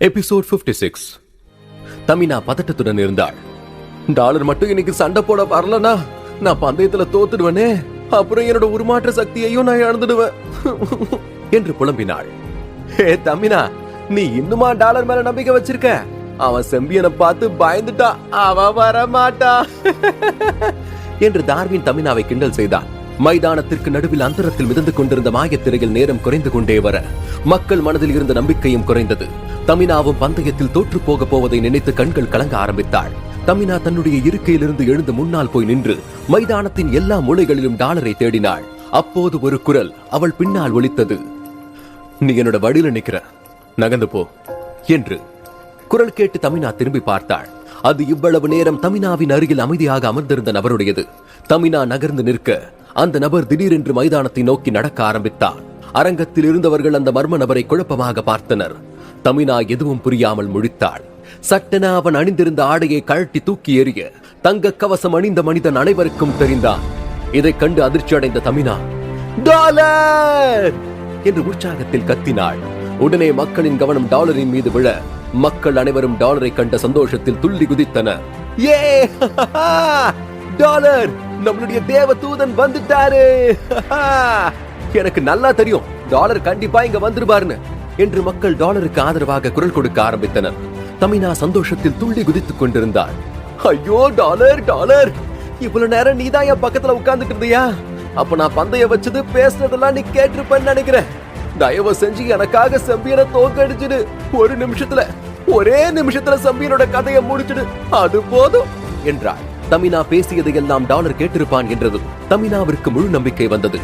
Episode 56. தமினா பதட்டத்துடன் இருந்தாள். Dollar மட்டும் இன்னைக்கு சண்டை போட வரலனா நான் பந்தயத்துல தோத்துடுவேனே, அப்புறம் என்னோட உருமாற்ற சக்தியையும் நான் இழந்துடுவேன் என்று புலம்பினாள். ஹே தமினா, நீ இன்னுமா டாலர் மேல நம்பிக்கை வச்சிருக்க? அவன் செம்பியனை பார்த்து பயந்துட்டா, அவன் வரமாட்டா என்று டார்வின் தமினாவை கிண்டல் செய்தான். மைதானத்திற்கு நடுவில் அந்தரத்தில் மிதந்து கொண்டிருந்த மாயத்திரையில் நேரம் குறைந்து கொண்டே வர மக்கள் மனதில் இருந்த நம்பிக்கையும் குறைந்தது. தமினாவும் பந்தயத்தில் தோற்று போக போவதை நினைத்து கண்கள் கலங்க ஆரம்பித்தாள். தமினா தன்னுடைய இருக்கையிலிருந்து எழுந்து முன்னால் போய் நின்று மைதானத்தின் எல்லா மூலைகளிலும் டாலரை தேடினாள். அப்போது ஒரு குரல் அவள் பின்னால் ஒலித்தது. நீ என்னோட வழியில நிக்கிற, நகர்ந்து போ என்று. குரல் கேட்டு தமினா திரும்பி பார்த்தாள். அது இவ்வளவு நேரம் தமினாவின் அருகில் அமைதியாக அமர்ந்திருந்த நபருடையது. தமினா நகர்ந்து நிற்க அந்த நபர் திடீரென்று மைதானத்தை நோக்கி நடக்க ஆரம்பித்தார். அரங்கத்தில் இருந்தவர்கள் அந்த மர்ம நபரை குழப்பமாக பார்த்தனர். தமினா எதுவும் புரியாமல் முழித்தாள். சட்டென அவன் அணிந்திருந்த ஆடையை கழட்டி தூக்கி எறிய தங்க கவசம் அணிந்த மனிதன் அனைவருக்கும் தெரிந்தான். இதைக் கண்டு அதிர்ச்சி அடைந்த தமினா டாலர் என்று உற்சாகத்தில் கத்தினாள். உடனே மக்களின் கவனம் டாலரின் மீது விழ மக்கள் அனைவரும் டாலரை கண்ட சந்தோஷத்தில் துள்ளி குதித்தனர். ஏ டாலர், நம்மளுடைய தேவ தூதன் வந்துட்டாரு. எனக்கு நல்லா தெரியும் டாலர் கண்டிப்பா இங்க வந்துருவாருன்னு என்று மக்கள் டாலருக்கு ஆதரவாக குரல் கொடுக்க ஆரம்பித்தனர். தமினா சந்தோஷத்தில் துள்ளி குதித்துக் கொண்டிருந்தாள். ஐயோ டாலர், டாலர், இவ்வளவு நேரம் நீதான் என் பக்கத்துல உட்கார்ந்துட்டு இருந்தியா? அப்ப நான் பந்தய வச்சது பேசுனதெல்லாம் நீ கேட்டிருப்பேன்னு நினைக்கிறேன். தயவு செஞ்சு எனக்காக செம்பியனை தோக்கடிச்சிடு. ஒரே நிமிஷத்துல செம்பியனோட கதையை முடிச்சிடு, அது போதும் என்றாள். தமினா பேசியதையெல்லாம் டாலர் கேட்டிருப்பான் என்றதும் தமினாவிற்கு முழு நம்பிக்கை வந்தது.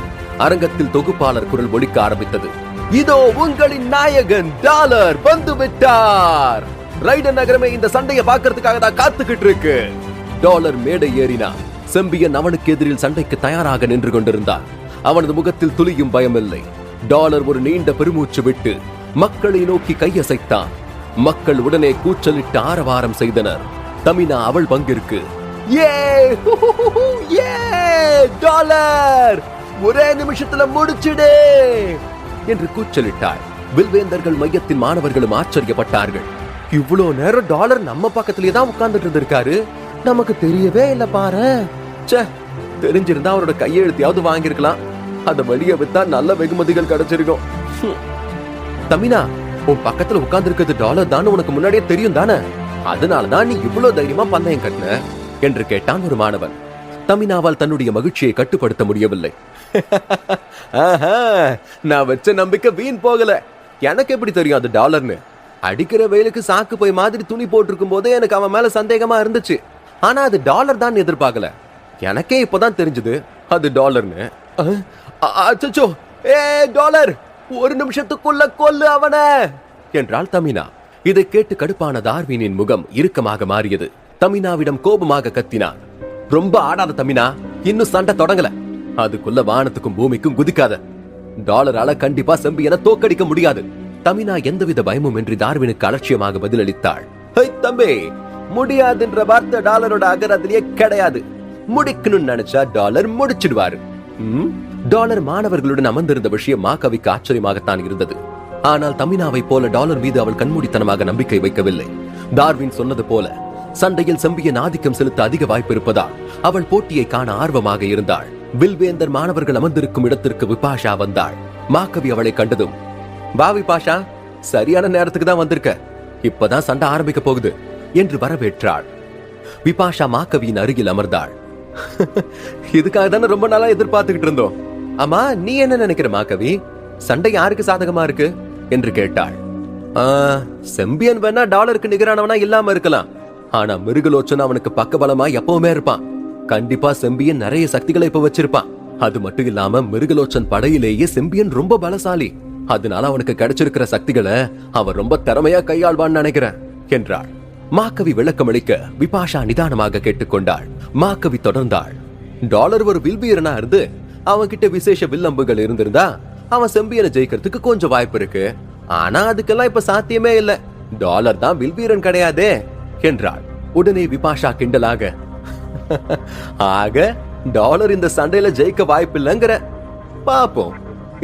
அரங்கத்தில் தொகுப்பாளர் குரல் ஒலிக்க ஆரம்பித்தது. இதோ உங்களின் நாயகன் டாலர் வந்து விட்டார். ரைடன் நகரமே இந்த சண்டையை பார்க்கறதுக்காக தான் காத்துக்கிட்டு இருக்கு. டாலர் மேடை ஏறினார். செம்பியன் அவனுக்கு எதிரில் சண்டைக்கு தயாராக நின்று கொண்டிருந்தார். அவனது முகத்தில் துளியும் பயமில்லை. டாலர் ஒரு நீண்ட பெருமூச்சு விட்டு மக்களை நோக்கி கையசைத்தான். மக்கள் உடனே கூச்சலிட்டு ஆரவாரம் செய்தனர். தமினா அவள் பங்கிற்கு டாலர் ஒரே நிமிஷத்துல முடிச்சிடு என்று கூச்சலிட்டாள். வில்வேந்தர்கள் மையத்தின் மாணவர்களும் ஆச்சரியப்பட்டார்கள். இவ்வளவு நேரம் டாலர் நம்ம பக்கத்திலே தான் உட்கார்ந்துட்டு இருந்திருக்காரு, நமக்கு தெரியவே இல்ல பாரு. தெரிஞ்சிருந்தா அவரோட கையெழுத்தையாவது வாங்கியிருக்கலாம். அத வெளியே வித்தா நல்ல வெகுமதிகள் கிடைச்சிருக்கும். தமினா, உன் பக்கத்துல உட்கார்ந்து இருக்கிறது டாலர் தான் உனக்கு முன்னாடியே தெரியும் தானே? அதனாலதான் நீ இவ்வளவு தைரியமா பந்தயம் கட்டின என்று கேட்டான் ஒரு மாணவன். தமினாவால் தன்னுடைய மகிழ்ச்சியை கட்டுப்படுத்த முடியவில்லை. நான் வச்ச நம்பிக்கை வீண் போகல. எனக்கு எப்படி தெரியும் அது டாலர்னு? அடிக்கிற வெயிலுக்கு சாக்கு போய் மாதிரி துணி போட்டிருக்கும் போதே எனக்கு அவன் மேல சந்தேகமா இருந்துச்சு. ஆனா அது டாலர் தான் எதிர்பார்க்கல. எனக்கே இப்பதான் தெரிஞ்சது அது டாலர்னு. அச்சச்சோ, டாலர், ஒரு நிமிஷத்துக்குள்ள கொல்லு அவன என்றாள் தமினா. இதை கேட்டு கடுப்பான டார்வினின் முகம் இறுக்கமாக மாறியது. தமினாவிடம் கோபமாக கத்தினான். ரொம்ப ஆடாத தமினா, இன்னும் சண்டை தொடங்கல. அதுக்குள்ள வானத்துக்கும் பூமிக்கும் குதிக்காத. டாலரால கண்டிப்பா செம்பியனை தோக்கடிக்க முடியாது. தமினா எந்தவித பயமும் இன்றி டார்வினுக்கு அலட்சியமாக பதிலளித்தாள். தம்பி, முடியாதுன்ற வார்த்தை டாலரோட அகராதிலேயே கிடையாது. முடிக்கணும்னு நினைச்சா டாலர் முடிச்சிடுவாரு. டாலர் மாணவர்களுடன் அமர்ந்திருந்த விஷயம் மாகவிக்கு ஆச்சரியமாகத்தான் இருந்தது. ஆனால் தமினாவை போல டாலர் மீது அவள் கண்மூடித்தனமாக நம்பிக்கை வைக்கவில்லை. டார்வின் சொன்னது போல சண்டையில் செம்பியன் ஆதிக்கம் செலுத்த அதிக வாய்ப்பு இருப்பதால் அவள் போட்டியை காண ஆர்வமாக இருந்தாள். வில்வேந்தர் மாணவர்கள் அமர்ந்திருக்கும் இடத்திற்கு விபாஷா வந்தாள். மாகவி அவளை கண்டதும், வா விபாஷா, சரியான நேரத்துக்கு தான் வந்திருக்க. இப்பதான் சண்டை ஆரம்பிக்க போகுது என்று வரவேற்றாள். விபாஷா மாகவியின் அருகில் அமர்ந்தாள். இதுக்காக தானே ரொம்ப நாளா எதிர்பார்த்துக்கிட்டு இருந்தோம். ஆமா, நீ என்ன நினைக்கிற மாகவி? சண்டை யாருக்கு சாதகமா இருக்கு என்று கேட்டாள். செம்பியன் வேணா டாலருக்கு நிகரானவனா இல்லாம இருக்கலாம். ஆனா மிருகலோச்சன் அவனுக்கு பக்கபலமா எப்பவுமே இருப்பான். கண்டிப்பா செம்பியன் நிறைய சக்திகளை இப்ப வச்சிருப்பான். அது மட்டும் இல்லாம மிருகலோச்சன் படையிலேயே செம்பியன் ரொம்ப பலசாலி. அதனால அவனுக்கு கிடைச்சிருக்கிற சக்திகளை அவன் ரொம்ப திறமையா கையாள்வான்னு நினைக்கிறேன் என்றாள். மாகவி விளக்கமளிக்க விபாஷா நிதானமாக கேட்டுக்கொண்டாள். மாகவி தொடர்ந்தாள். டாலர் ஒரு வில்வீரனா இருந்து அவன்கிட்ட விசேஷ வில்லம்புகள் இருந்திருந்தா அவன் செம்பியனை ஜெயிக்கிறதுக்கு கொஞ்சம் வாய்ப்பு இருக்கு. ஆனா அதுக்கெல்லாம் இப்ப சாத்தியமே இல்ல. டாலர் தான் வில்வீரன் கிடையாதே என்றாள். உடனே விபாஷா கிண்டலாக, ஆக டாலர் இந்த சண்டையில ஜெயிக்க வாய்ப்பு இல்லைங்கிற பாப்போம்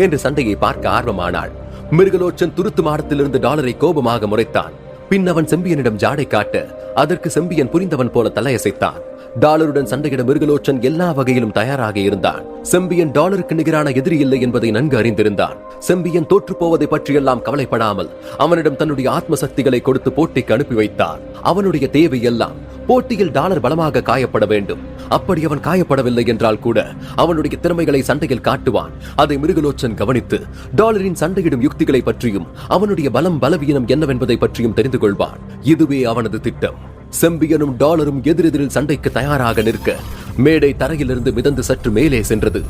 என்று சண்டையை பார்க்க ஆர்வமானாள். மிருகலோச்சன் துருத்து மாடத்திலிருந்து டாலரை கோபமாக முறைத்தான். பின் அவன் செம்பியனிடம் ஜாடை காட்ட அதற்கு செம்பியன் புரிந்தவன் போல தலையசைத்தான். டாலருடன் சண்டையிட மிருகலோச்சன் எல்லா வகையிலும் தயாராக இருந்தான். செம்பியன் டாலருக்கு நிகரான எதிரி இல்லை என்பதை நன்கு அறிந்திருந்தான். செம்பியன் தோற்று போவதை பற்றியெல்லாம் கவலைப்படாமல் அவனிடம் தன்னுடைய ஆத்ம சக்திகளை கொடுத்து போட்டிக்கு அனுப்பி வைத்தான். அவனுடைய தேவை எல்லாம் போட்டியில் டாலர் பலமாக காயப்பட வேண்டும். அப்படி அவன் காயப்படவில்லை என்றால் கூட அவனுடைய திறமைகளை சண்டையில் காட்டுவான். அதை மிருகலோச்சன் கவனித்து டாலரின் சண்டையிடும் யுக்திகளை பற்றியும் அவனுடைய பலம் பலவீனம் என்னவென்பதை பற்றியும் தெரிந்து கொள்வான். இதுவே அவனது திட்டம். செம்பியனும் டாலரும் எதிரெதிரில் சண்டைக்கு தயாராக நிற்க மேடை தரையிலிருந்து மிதந்து சற்று மேலே சென்றது.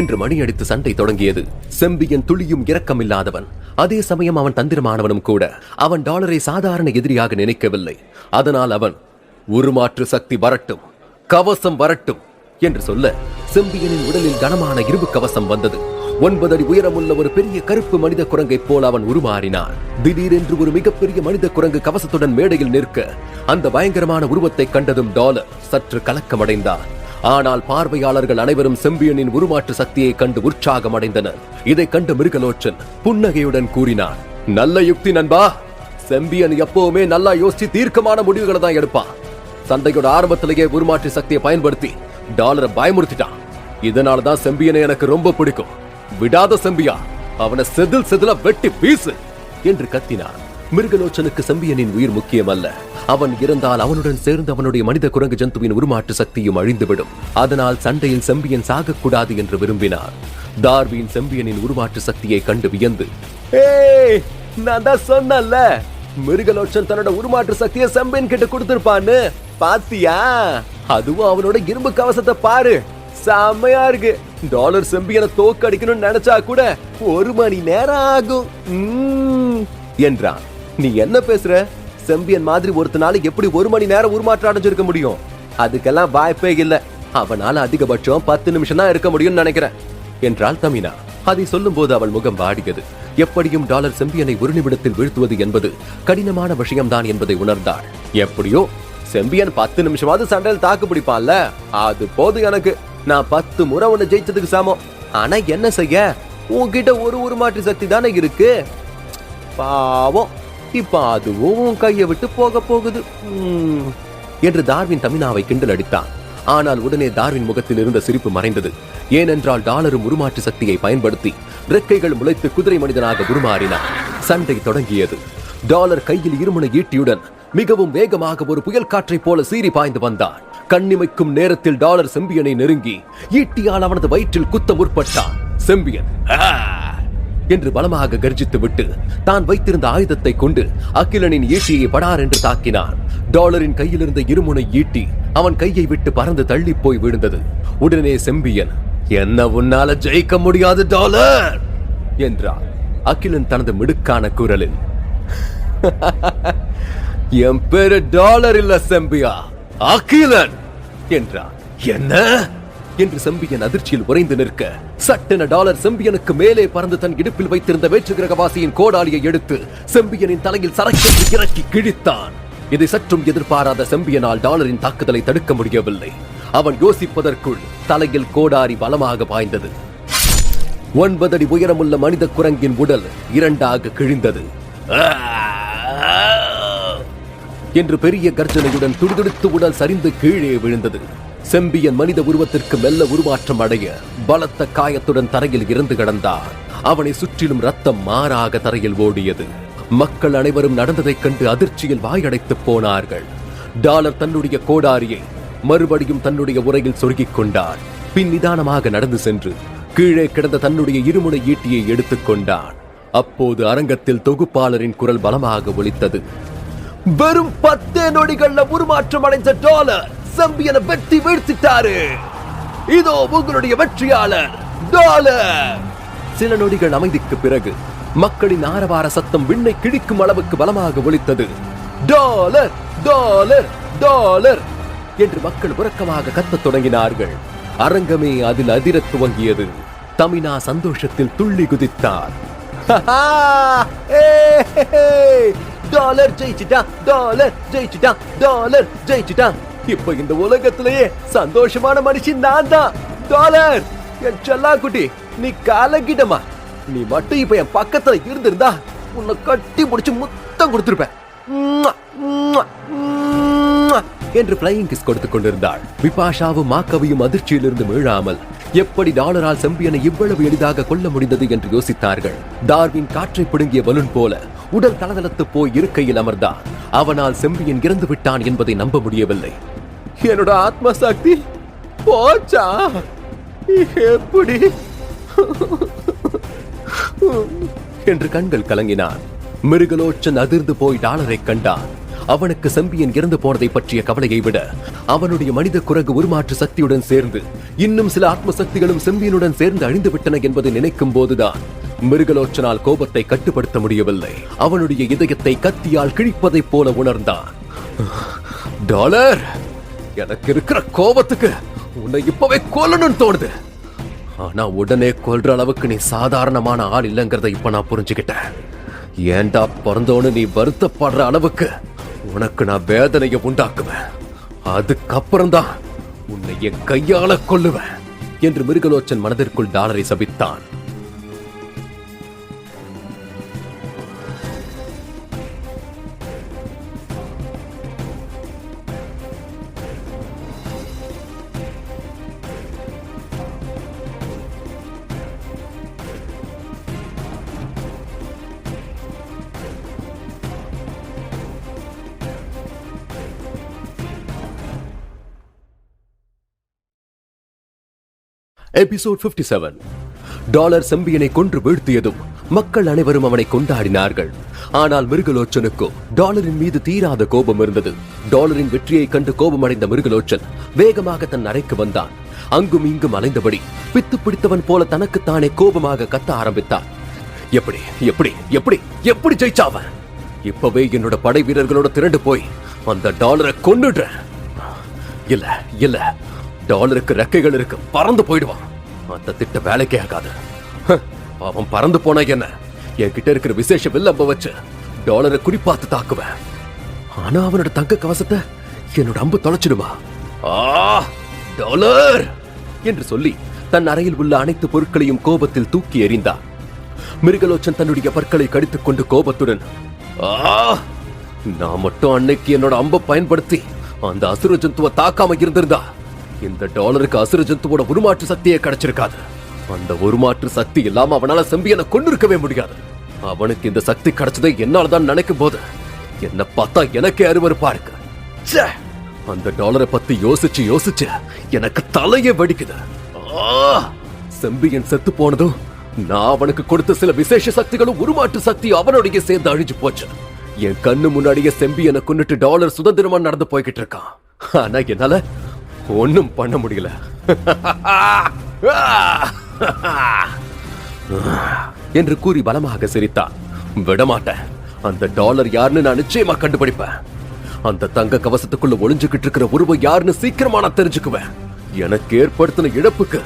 என்று மணி அடித்து சண்டை தொடங்கியது. செம்பியன் துளியும் இரக்கமில்லாதவன், அதே சமயம் அவன் தந்திரமானவனும் கூட. அவன் டாலரை சாதாரண எதிரியாக நினைக்கவில்லை. அதனால் அவன் உருமாற்று சக்தி வரட்டும், கவசம் வரட்டும் என்று சொல்ல செம்பியனின் உடலில் கனமான இரும்பு கவசம் வந்தது. 9 அடி உயரமுள்ள ஒரு பெரிய கருப்பு மனித குரங்கை போல அவன் உருமாறினான். திடீரென்று ஒரு மிகப்பெரிய மனித குரங்கு கவசத்துடன் மேடையில் நிற்க அந்த பயங்கரமான உருவத்தை கண்டதும் டாலர் சற்று கலக்கமடைந்தான். ஆனால் பார்வையாளர்கள் அனைவரும் செம்பியனின் உருமாற்று சக்தியை கண்டு உற்சாகம் அடைந்தனர். இதை கண்ட மிருகலோச்சன் புன்னகையுடன் கூறினான், நல்ல யுக்தி நண்பா. செம்பியன் எப்பவுமே நல்லா யோசிச்சு தீர்க்கமான முடிவுகளை தான் எடுப்பான். சண்டையோட ஆரம்பத்திலேயே உருமாற்று சக்தியை பயன்படுத்தி டாலரை பயமுறுத்திட்டான். இதனாலதான் செம்பியனை எனக்கு ரொம்ப பிடிக்கும். விடாத செம்பியா, அவனை செதில் செதில வெட்டி வீசு என்று கத்தினான். மிருகலோச்சனுக்கு செம்பியனின் உயிர் முக்கியம் அல்ல. அவன் இருந்தால் அவனுடன் சேர்ந்து அவனுடைய மனித குரங்கு ஜந்துவின் உருமாற்று சக்தியும் அழிந்துவிடும். அதனால் சண்டையில் செம்பியன் சாகக்கூடாது என்று விரும்பினார். டார்வின் செம்பியனின் உருமாற்று சக்தியை கண்டு வியந்து, நான் தான் சொன்னல, மிருகலோச்சன் தன்னோட உருமாற்று சக்தியை செம்பியன் கிட்ட கொடுத்திருப்பான்னு. பாத்தியா? அதுவும் அவனோட இரும்பு கவசத்தை பாரு, செம்மையா இருக்கு. டாலர் செம்பியனை தோக்க அடிக்கணும்னு நினைச்சா கூட 1 மணி நேரம் ஆகும் என்றான். நீ என்ன பேசுற? செம்பியன் மாதிரி ஒருத்தனால எப்படி 1 மணி நேரம் உருமாற்றம் அடைஞ்சிருக்க முடியும்? அதுக்கெல்லாம் வாய்ப்பே இல்ல. அவனால அதிகபட்சம் 10 நிமிஷம் தான் இருக்க முடியும்னு நினைக்கிறேன் என்றாள் தமினா. அதை சொல்லும் போது அவள் முகம் வாடியது. எப்படியும் டாலர் செம்பியனை 1 நிமிடத்தில் வீழ்த்துவது என்பது கடினமான விஷயம்தான் என்பதை உணர்ந்தாள். எப்படியோ செம்பியன் 10 நிமிஷமாவது சண்டையில் தாக்கு பிடிப்பான்ல, அது போது எனக்கு. நான் 10 முறை உன்னை ஜெயிச்சதுக்கு சமம். ஆனா என்ன செய்ய, உன்கிட்ட ஒரு உருமாற்று சக்தி தானே இருக்கு. பாவம், இப்ப அதுவும் கையை விட்டு போக போகுது என்று டார்வின் தமினாவை கிண்டல் அடித்தான். ஆனால் உடனே டார்வின் முகத்தில் இருந்த சிரிப்பு மறைந்தது. ஏனென்றால் டாலரும் உருமாற்று சக்தியை பயன்படுத்தி ரெக்கைகள் முளைத்து குதிரை மனிதனாக உருமாறினார். சண்டை தொடங்கியது. டாலர் கையில் இருமுனை ஈட்டியுடன் மிகவும் வேகமாக ஒரு புயல் காற்றை போல சீறி பாய்ந்து வந்தார். கண்ணிமைக்கும் நேரத்தில் டாலர் செம்பியனை நெருங்கி ஈட்டியால் அவனது வயிற்றில் குத்த முற்பட்டான். செம்பியன் என்று பலமாக கர்ஜித்து விட்டு தான் வைத்திருந்த ஆயுதத்தை கொண்டு அகிலனின் ஈட்டியை படார் என்று தாக்கினான். டாலரின் கையிலிருந்த இருமுனை ஈட்டி அவன் கையை விட்டு பறந்து தள்ளி போய் விழுந்தது. உடனே செம்பியன், என்ன உன்னால ஜெயிக்க முடியாது டாலர் என்றார். அகிலன் தனது மிடுக்கான குரலில், என் பேரு டாலர் இல்ல செம்பியா, அகிலன் என்றார். என்ன என்று செம்பியன் அதிர்ச்சியில் உறைந்து நிற்க சட்டென டாலர் செம்பியனுக்கு மேலே பறந்து தன் இடுப்பில் வைத்திருந்த வேற்று கிரகவாசியின் கோடாலியை எடுத்து செம்பியனின் தலையில் சரக்கென்று இறக்கி கிழித்தான். இதை சற்றும் எதிர்பாராத செம்பியனால் டாலரின் தாக்குதலை தடுக்க முடியவில்லை. அவன் யோசிப்பதற்குள் தலையில் கோடாரி பலமாக பாய்ந்தது. 9 அடி உயரமுள்ள மனித குரங்கின் உடல் 2ஆக கிழிந்தது. என்று பெரிய கர்ஜனையுடன் துடிதுடித்து உடல் சரிந்து கீழே விழுந்தது. செம்பியன் மனித உருவத்திற்கு மெல்ல உருமாற்றம் அடைய பலத்த காயத்துடன் தரையில் இறந்து கிடந்தார். அவனை சுற்றிலும் ரத்தம் மாறாக தரையில் ஓடியது. மக்கள் அனைவரும் நடந்ததைக் கண்டு அதிர்ச்சியில் வாயடைத்து போனார்கள். டாலர் தன்னுடைய கோடாரியை மறுபடியும் தன்னுடைய உரையில் சொருகிக் கொண்டார். பின் நிதானமாக நடந்து சென்று கீழே கிடந்த தன்னுடைய இருமுனை ஈட்டியை எடுத்துக் கொண்டான். அப்போது அரங்கத்தில் தொகுப்பாளரின் குரல் பலமாக ஒலித்தது. வெறும் 10 நொடிகள்ல உருமாற்றம் அடைந்த டாலர் செம்பியனை வெட்டி வீழ்த்திட்டாரு. இதோ உங்களுடைய வெற்றியாளர் டாலர். சில நொடிகள் அமைதிக்கு பிறகு மக்களின் ஆரவார சத்தம் விண்ணை கிழிக்கும் அளவுக்கு பலமாக ஒலித்தது. டாலர் டாலர் டாலர் என்று மக்கள் உறக்கமாக கத்தத் தொடங்கினார்கள். அரங்கமே அதில் அதிரத் துவங்கியது. தமினா சந்தோஷத்தில் துள்ளி குதித்தார். டாலர் ஜெயிச்சிட்டா, டாலர் ஜெயிச்சிட்டா, டாலர் ஜெயிச்சிட்டா. இப்ப இந்த உலகத்திலேயே சந்தோஷமான மனுஷன் நான் தான். டாலர், என் செல்லா குட்டி, நீ கலக்கிட்டமா. நீ மட்டும் இப்ப என் பக்கத்துல இருந்திருந்தா உன்னை கட்டி முடிச்சு முத்தம் கொடுத்திருப்பேன் என்று பிளையிங் கிஸ் கொடுத்துக் கொண்டிருந்தாள். விபாஷாவும் மாக்கவியும் அதிர்ச்சியிலிருந்து மீளாமல் எப்படி டாலரால் செம்பியனை இவ்வளவு எளிதாக கொல்ல முடிந்தது என்று யோசித்தார்கள். டார்வின் காற்றை பிடுங்கிய பலூன் போல உடல் தளதளத்து போய் இருக்கையில் அமர்ந்தான். அவனால் செம்பியன் இறந்து விட்டான் என்பதை நம்ப முடியவில்லை. என்னோட ஆத்ம சக்தி போச்சா? எப்படி என்று கண்கள் கலங்கினான். மிருகலோச்சன் அதிர்ந்து போய் டாலரை கண்டான். அவனுக்கு செம்பியன் இறந்து போனதை பற்றிய கவலையை விட அவனுடைய மனித குரங்கு உருமாற்று சக்தியுடன் சேர்ந்து இன்னும் சில ஆத்ம சக்திகளும் செம்பியனுடன் சேர்ந்து அழிந்து விட்டன என்பதை நினைக்கும் போதுதான் மிருகலோச்சனால் கோபத்தை கட்டுப்படுத்த முடியவில்லை. அவனுடைய இதயத்தை கத்தியால் கிழிப்பதைப் போல உணர்ந்தான். டாலர், எனக்கு இருக்கிற கோபத்துக்கு உன்னை இப்பவே கொல்லணும்னு தோணுது. ஆனா உடனே கொல்ற அளவுக்கு நீ சாதாரணமான ஆள் இல்லைங்கிறத இப்ப நான் புரிஞ்சுக்கிட்டேன். ஏண்டா பிறந்தோன்னு நீ வருத்தப்படுற அளவுக்கு உனக்கு நான் வேதனையை உண்டாக்குவேன். அதுக்கப்புறம் தான் உன்னை என் கையால கொல்லுவேன் என்று மிருகலோச்சன் மனதிற்குள் டாலரை சபித்தான். எபிசோட் 57. டாலர் செம்பியனை கொன்று வீழ்த்தியதும் மக்கள் அனைவரும் அவனை கொண்டாடினார்கள். ஆனால் மிருகலோச்சனுக்கோ டாலரின் மீது தீராத கோபம் இருந்தது. டாலரின் வெற்றியை கண்டு கோபமடைந்த மிருகலோச்சன் வேகமாக தன் அறைக்கு வந்தான். அங்கும் இங்கும் அலைந்தபடி பித்து பிடித்தவன் போல தனக்குத்தானே கோபமாக கத்த ஆரம்பித்தான். எப்படி எப்படி எப்படி எப்படி ஜெயிச்சாவன்? இப்பவே என்னோட படை வீரர்களோட திரண்டு போய் அந்த டாலரை கொன்னுடுறேன். இல்ல இல்ல, டாலருக்கு ரெக்கைகள் இருக்கு, பறந்து போயிடுவான். அந்த திட்ட வேலைக்கே ஆகாது. அவன் பறந்து போனா என்ன, என்கிட்ட இருக்கிற விசேஷ வில்லம்ப வச்சு டாலரை குறிப்பாத்து தாக்குவேன். ஆனா அவனோட தங்க கவசத்தை என்னோட அம்பு தொலைச்சிடுமா? டாலர் என்று சொல்லி தன் அறையில் உள்ள அனைத்து பொருட்களையும் கோபத்தில் தூக்கி எறிந்தான். மிருகலோச்சன் தன்னுடைய பற்களை கடித்துக் கொண்டு கோபத்துடன், நான் மட்டும் அன்னைக்கு என்னோட அம்பை பயன்படுத்தி அந்த அசுர ஜந்துவை தாக்காம இருந்திருந்தா இந்த டாலருக்கு அசுர ஜந்துவோட உருமாற்று சக்தியே கிடைச்சிருக்காது. அந்த உருமாற்று சக்தி இல்லாம அவனால செம்பியனை கொண்டிருக்கவே முடியாது. அவனுக்கு இந்த சக்தி கிடைச்சதை என்னால்தான் நினைக்கும் போது என்ன பார்த்தா எனக்கே அருவருப்பா இருக்கு. அந்த டாலரை பத்தி யோசிச்சு யோசிச்சு எனக்கு தலையே வெடிக்குது. செம்பியன் செத்து போனதும் நான் அவனுக்கு கொடுத்த சில விசேஷ சக்திகளும் உருமாற்று சக்தி அவனுடைய சேர்ந்து அழிஞ்சு போச்சு. என் கண்ணு முன்னாடியே செம்பியனை கொன்னுட்டு டாலர் சுதந்திரமா நடந்து போய்கிட்டு இருக்கான். ஆனா என்னால ஒன்னும் பண்ண முடியல என்று கூறி பலமாக சிரித்தான். விடமாட்டேன். அந்த டாலர் யாருன்னு நான் நிச்சயமா கண்டுபிடிப்பேன். அந்த தங்க கவசத்துக்குள்ள ஒளிஞ்சுகிட்டு இருக்கிற உருவம் யாருன்னு சீக்கிரமா நான் தெரிஞ்சுக்குவேன். எனக்கு ஏற்படுத்தின இழப்புக்கு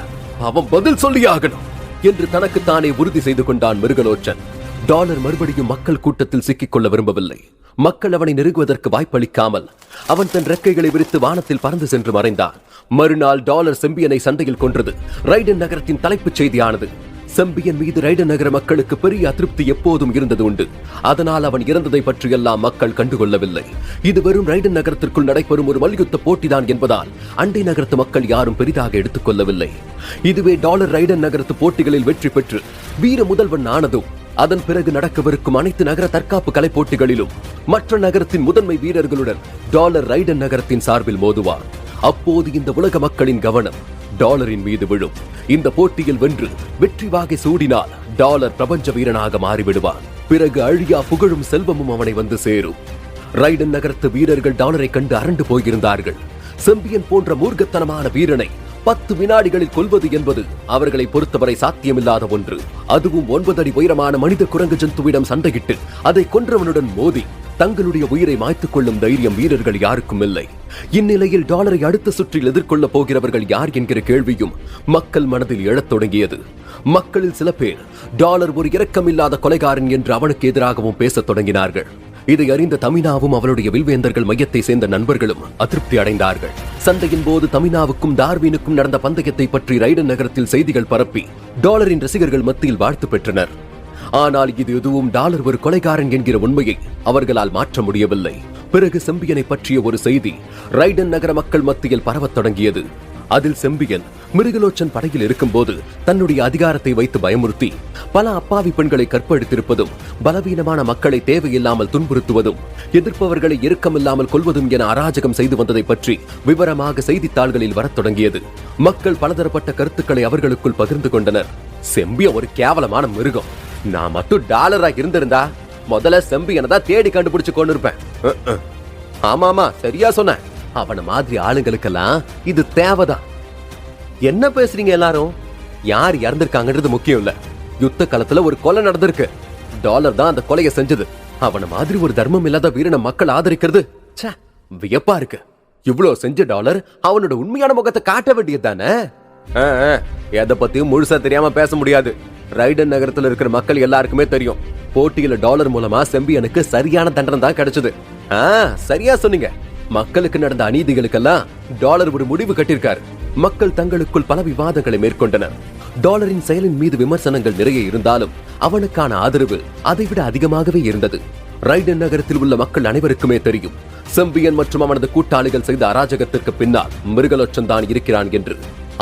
அவன் பதில் சொல்லி ஆகணும் என்று தனக்கு தானே உறுதி செய்து கொண்டான் மிருகலோச்சன். டாலர் மறுபடியும் மக்கள் கூட்டத்தில் சிக்கிக் கொள்ள விரும்பவில்லை. மக்கள் அவனை நெருங்குவதற்கு வாய்ப்பளிக்காமல் அவன் தன் ரெக்கைகளை விரித்து வானத்தில் பறந்து சென்று மறைந்தான். மறுநாள் டாலர் செம்பியனை சண்டையில் கொன்றது ரைடன் நகரத்தின் தலைப்புச் செய்தியானது. செம்பியன் மீது ரைடன் நகர மக்களுக்கு பெரிய அதிருப்தி எப்போதும் இருந்தது உண்டு. அதனால் அவன் இறந்ததை பற்றியெல்லாம் மக்கள் கண்டுகொள்ளவில்லை. இது வெறும் ரைடன் நகரத்திற்குள் நடைபெறும் ஒரு மல்யுத்த போட்டிதான் என்பதால் அண்டை நகரத்து மக்கள் யாரும் பெரிதாக எடுத்துக் கொள்ளவில்லை. இதுவே டாலர் ரைடன் நகரத்து போட்டிகளில் வெற்றி பெற்று வீர முதல்வன் ஆனதும் அதன் பிறகு நடக்கவிருக்கும் அனைத்து நகர தற்காப்பு கலை போட்டிகளிலும் மற்ற நகரத்தின் முதன்மை வீரர்களுடன் டாலர் ரைடன் நகரத்தின் சார்பில் மோதுவார். அப்போது இந்த உலக மக்களின் கவனம் டாலரின் மீது விழும். இந்த போட்டியில் வென்று வெற்றி வாகை சூடினால் டாலர் பிரபஞ்ச வீரனாக மாறிவிடுவான். பிறகு அழியா புகழும் செல்வமும் அவனை வந்து சேரும். ரைடன் நகரத்து வீரர்கள் டாலரை கண்டு அரண்டு போயிருந்தார்கள். செம்பியன் போன்ற மூர்க்கத்தனமான வீரனை 10 வினாடிகளில் கொல்வது என்பது அவர்களை பொறுத்தவரை சாத்தியமில்லாத ஒன்று. அதுவும் 9 அடி உயரமான மனித குரங்கு ஜந்துவிடம் சண்டையிட்டு அதை கொன்றவனுடன் மோதி தங்களுடைய உயிரை மாய்த்துக் கொள்ளும் தைரியம் வீரர்கள் யாருக்கும் இல்லை. இந்நிலையில் டாலரை அடுத்த சுற்றில் எதிர்கொள்ளப் போகிறவர்கள் யார் என்கிற கேள்வியும் மக்கள் மனதில் எழத் தொடங்கியது. மக்களில் சில பேர் டாலர் ஒரு இரக்கமில்லாத கொலைகாரன் என்று அவனுக்கு எதிராகவும் பேசத் தொடங்கினார்கள். இதை அறிந்த தமினாவும் அவளுடைய வில்வேந்தர்கள் மையத்தை சேர்ந்த நண்பர்களும் அதிருப்தி அடைந்தார்கள். சண்டையின் போது தமினாவுக்கும் டார்வினுக்கும் நடந்த பந்தயத்தை பற்றி ரைடன் நகரத்தில் செய்திகள் பரப்பி டாலரின் ரசிகர்கள் மத்தியில் வாழ்த்து பெற்றனர். ஆனால் இது எதுவும் டாலர் ஒரு கொலைகாரன் என்கிற உண்மையை அவர்களால் மாற்ற முடியவில்லை. பிறகு செம்பியனை பற்றிய ஒரு செய்தி ரைடன் நகர மக்கள் மத்தியில் பரவத் தொடங்கியது. அதில் செம்பியன் மிருகலோச்சன் படையில் இருக்கும்போது தன்னுடைய அதிகாரத்தை வைத்து பயமுறுத்தி பல அப்பாவி பெண்களை கற்பழித்திருப்பதும், பலவீனமான மக்களை தேவையில்லாமல் துன்புறுத்துவதும், எதிர்ப்பவர்களை இரக்கமில்லாமல் கொல்வதும் என அராஜகம் செய்து வந்ததை பற்றி விவரமாக செய்தித்தாள்களில் வரத் தொடங்கியது. மக்கள் பலதரப்பட்ட கருத்துக்களை அவர்களுக்குள் பகிர்ந்து கொண்டனர். செம்பியன் ஒரு கேவலமான மிருகம். நான் மட்டும் டாலரா இருந்திருந்தா முதல்ல செம்பியனை தான் தேடி கண்டுபிடிச்சு கொண்டு இருப்பேன். ஆமாமா, சரியா சொன்ன. அவன மாதிரி ஆளுங்களுக்கெல்லாம் இது தேவைதான். என்ன பேசுறீங்க எல்லாரும்? யார் இறந்திருக்காங்கன்றது முக்கியம் இல்ல. யுத்த காலத்துல ஒரு கொலை நடந்திருக்கு. டாலர் தான் அந்த கொலையை செஞ்சது. அவன மாதிரி ஒரு தர்மம் இல்லாத வீரனை மக்கள் ஆதரிக்கிறது வியப்பா இருக்கு. இவ்வளவு செஞ்ச டாலர் அவனோட உண்மையான முகத்தை காட்ட வேண்டியது தானே. எதை பத்தியும் முழுசா தெரியாம பேச முடியாது. ரைடன் நகரத்துல இருக்கிற மக்கள் எல்லாருக்குமே தெரியும், போட்டியில டாலர் மூலமா செம்பியனுக்கு சரியான தண்டனை தான் கிடைச்சது. சரியா சொன்னீங்க. மக்களுக்கு நடந்த அநீதிகளுக்கெல்லாம் டாலர் ஒரு முடிவு கட்டிருக்காரு. மக்கள் தங்களுக்குள் பல விவாதங்களை மேற்கொண்டனர். டாலரின் செயலின் மீது விமர்சனங்கள் நிறைய இருந்தாலும் அவனுக்கான ஆதரவு அதைவிட அதிகமாகவே இருந்தது. ரைடன் நகரத்தில் உள்ள மக்கள் அனைவருக்குமே தெரியும், செம்பியன் மற்றும் அவனது கூட்டாளிகள் செய்த அராஜகத்திற்கு பின்னால் மிருகலோச்சன் தான் இருக்கிறான் என்று.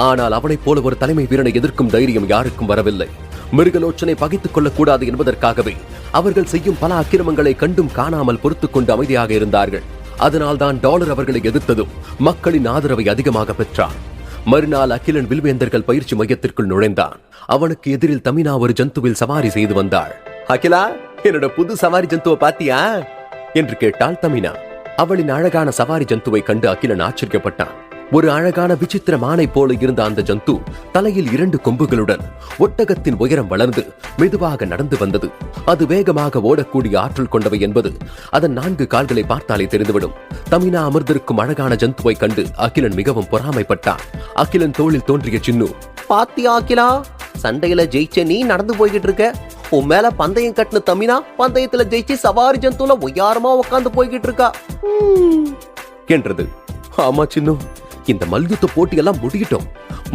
ஆனால் அவனைப் போல ஒரு தலைமை வீரனை எதிர்க்கும் தைரியம் யாருக்கும் வரவில்லை. மிருகலோச்சனை பகைத்துக் கொள்ளக் கூடாது என்பதற்காகவே அவர்கள் செய்யும் பல அக்கிரமங்களை கண்டும் காணாமல் பொறுத்துக் கொண்டு அமைதியாக இருந்தார்கள். அதனால்தான் டாலர் அவர்களை எதிர்த்ததும் மக்களின் ஆதரவை அதிகமாக பெற்றான். மறுநாள் அகிலன் வில்வேந்தர்கள் பயிற்சி மையத்திற்குள் நுழைந்தான். அவனுக்கு எதிரில் தமினா ஒரு ஜந்துவில் சவாரி செய்து வந்தாள். அகிலா, என்னோட புது சவாரி ஜந்துவை பாத்தியா என்று கேட்டாள் தமினா. அவளின் அழகான சவாரி ஜந்துவை கண்டு அகிலன் ஆச்சரியப்பட்டான். ஒரு அழகான விசித்திர மானை போல இருந்த அந்த ஜந்து தலையில் 2 கொம்புகளுடன் ஒட்டகத்தின் உயரம் வளர்ந்து மெதுவாக நடந்து வந்தது. அது வேகமாக ஓடக்கூடிய ஆற்றல் கொண்டவை என்பது அதன் 4 கால்களை பார்த்தாலே தெரிந்துவிடும். தமினா அமர்ந்திருக்கும் அழகான ஜந்துவை கண்டு அகிலன் மிகவும் பொறாமைப்பட்டான். அகிலன் தோளில் தோன்றிய சின்னு, பாத்தியா அகிலா, சண்டையில ஜெயிச்ச நீ நடந்து போய்கிட்டு இருக்க. உன் மேல பந்தயம் கட்டின தமினா பந்தயத்துல ஜெயிச்சு சவாரி ஜந்துல ஒய்யாரமா உட்காந்து போய்கிட்டு இருக்கா என்றது. ஆமா சின்னு, இந்த மல்யுத்த போட்டியெல்லாம் முடிக்கிட்டோம்.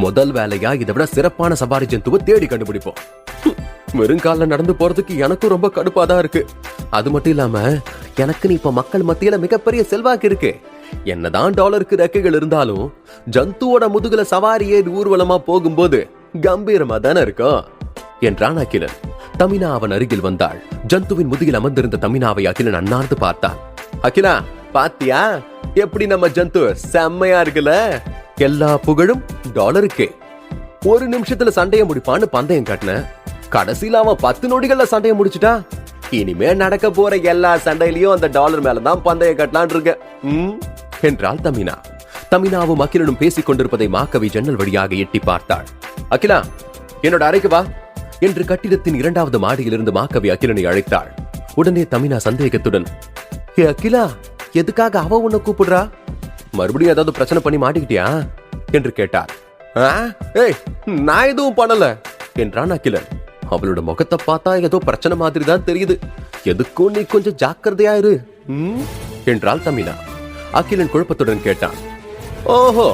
முதல் வேலையா இதை விட சிறப்பான சவாரி ஜந்துவை தேடி கண்டுபிடிப்போம். வெறுங்கால நடந்து போறதுக்கு எனக்கும் ரொம்ப கடுப்பாதான் இருக்கு. அது மட்டும் இல்லாம எனக்கு நீ இப்ப மக்கள் மத்தியில மிகப்பெரிய செல்வாக்கு இருக்கு. என்னதான் டாலருக்கு ரெக்கைகள் இருந்தாலும் ஜந்துவோட முதுகுல சவாரி ஏறி ஊர்வலமா போகும்போது கம்பீரமா தானே இருக்கும் என்றான் அகிலன். தமினா அவன் அருகில் வந்தாள். ஜந்துவின் முதுகில் அமர்ந்திருந்த தமினாவை அகிலன் அண்ணாந்து பார்த்தான். அகிலா, பாத்தியா எப்படி நம்ம ஜந்து செம்மையா இருக்குல்ல? எல்லா புகழும் டாலருக்கே. ஒரு நிமிஷத்துல சண்டைய முடிப்பான்னு பந்தயம் காட்டின. கடைசியில அவன் 10 நொடிகள்ல சண்டைய முடிச்சுட்டா. இனிமே நடக்க போற எல்லா சண்டையிலயும் அந்த டாலர் மேலதான் பந்தயம் கட்டலான் இருக்க என்றாள் தமினா. தமினாவும் அகிலனும் பேசிக் கொண்டிருப்பதை மாக்கவி ஜன்னல் வழியாக எட்டி பார்த்தாள். அகிலா, என்னோட அறைக்கு வா என்று கட்டிடத்தின் 2வது மாடியிலிருந்து மாக்கவி அகிலனை அழைத்தாள். உடனே தமினா சந்தேகத்துடன், ஏ அகிலா, எதுக்காக அவ உன்னை கூப்பிடுறா? மறுபடியும் ஏதாவது பிரச்சனை பண்ணி மாட்டிக்கிட்டியா என்று கேட்டார். ஏய், நான் எதுவும் பண்ணல என்றான் அகிலன். அவளோட முகத்தை பார்த்தா ஏதோ பிரச்சனை மாதிரி தான் தெரியுது. எதுக்கும் நீ கொஞ்சம் ஜாக்கிரதையா இரு என்றாள் தமினா. அகிலன் குழப்பத்துடன் கேட்டான். ஓஹோ,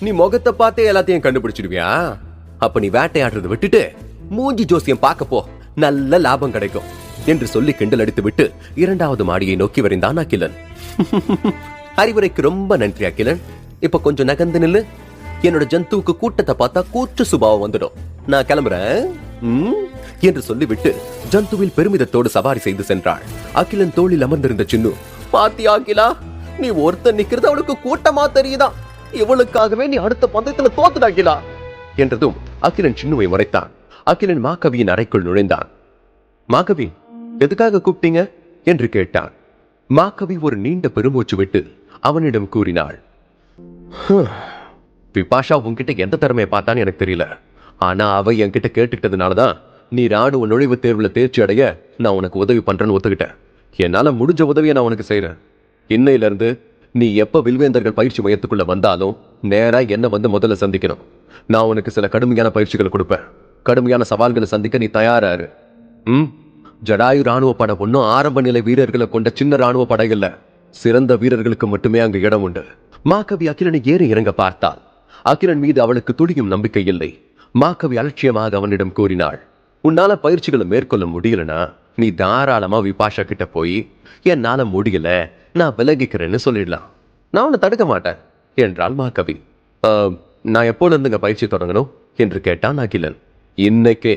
நீ முகத்தை பார்த்தே எல்லாத்தையும் கண்டுபிடிச்சிடுவியா? அப்ப நீ வேட்டையாடுறதை விட்டுட்டு மூஞ்சி ஜோசியம் பார்க்க போ, நல்ல லாபம் கிடைக்கும் என்று சொல்லி கிண்டல் அடித்து விட்டு 2வது மாடியை நோக்கி வரைந்தான் அகிலன். அறிவுரைக்கு ரொம்ப நன்றி அகிலன். இப்ப கொஞ்சம் நகர்ந்து நில்லு. என்னோட ஜந்துவுக்கு கூட்டத்தை பார்த்தா கூற்று சுபாவம் வந்துடும். நான் கிளம்புறேன் என்று சொல்லிவிட்டு ஜந்துவில் பெருமிதத்தோடு சவாரி செய்து சென்றாள். அகிலன் தோளில் அமர்ந்திருந்த சின்னு, பாத்தியா அகிலா, நீ ஒருத்தன் நிக்கிறது அவளுக்கு கூட்டமா தெரியுதா? இவளுக்காகவே நீ அடுத்த பந்தயத்துல தோத்துட அகிலா என்றதும் அகிலன் சின்னுவை முறைத்தான். அகிலன் மாக்கவியின் அறைக்குள் நுழைந்தான். மாக்கவி, எதுக்காக கூப்பிட்டீங்க என்று கேட்டான். மாக்கவி ஒரு நீண்ட பெருமூச்சு விட்டு அவனிடம் கூறினாள். பிபாஷா உன்கிட்ட எந்த திறமையை பார்த்தான்னு எனக்கு தெரியல. ஆனா அவ என்கிட்ட கேட்டுக்கிட்டதுனாலதான் நீ ராணுவ நுழைவுத் தேர்வுல தேர்ச்சி அடைய நான் உனக்கு உதவி பண்றேன்னு ஒத்துக்கிட்டேன். என்னால முடிஞ்ச உதவியை நான் உனக்கு செய்யறேன். இன்னையில இருந்து நீ எப்ப வில்வேந்தர்கள் பயிற்சி மையத்துக்குள்ள வந்தாலும் நேரா என்ன வந்து முதல்ல சந்திக்கணும். நான் உனக்கு சில கடுமையான பயிற்சிகளை கொடுப்பேன். கடுமையான சவால்களை சந்திக்க நீ தயாராரு. ஜடாயு ராணுவ படம் ஒன்னும் ஆரம்ப நிலை வீரர்களை கொண்ட சின்ன ராணுவ படை இல்ல. சிறந்த வீரர்களுக்கு மட்டுமே அங்கு இடம் உண்டு. மாகவி அகிலனை ஏறி இறங்க பார்த்தாள். அகிலன் மீது அவளுக்கு துளியும் நம்பிக்கை இல்லை. மாகவி அலட்சியமாக அவனிடம் கூறினாள், உன்னால பயிற்சிகளை மேற்கொள்ள முடியலனா நீ தாராளமா விபாஷா கிட்ட போய் என்னால முடியல நான் விலகிக்கிறேன்னு சொல்லிடலாம், நான் உன்னை தடுக்க மாட்டேன் என்றாள் மாகவி. நான் எப்போல இருந்துங்க பயிற்சி தொடங்கணும் என்று கேட்டான் அகிலன். இன்னைக்கே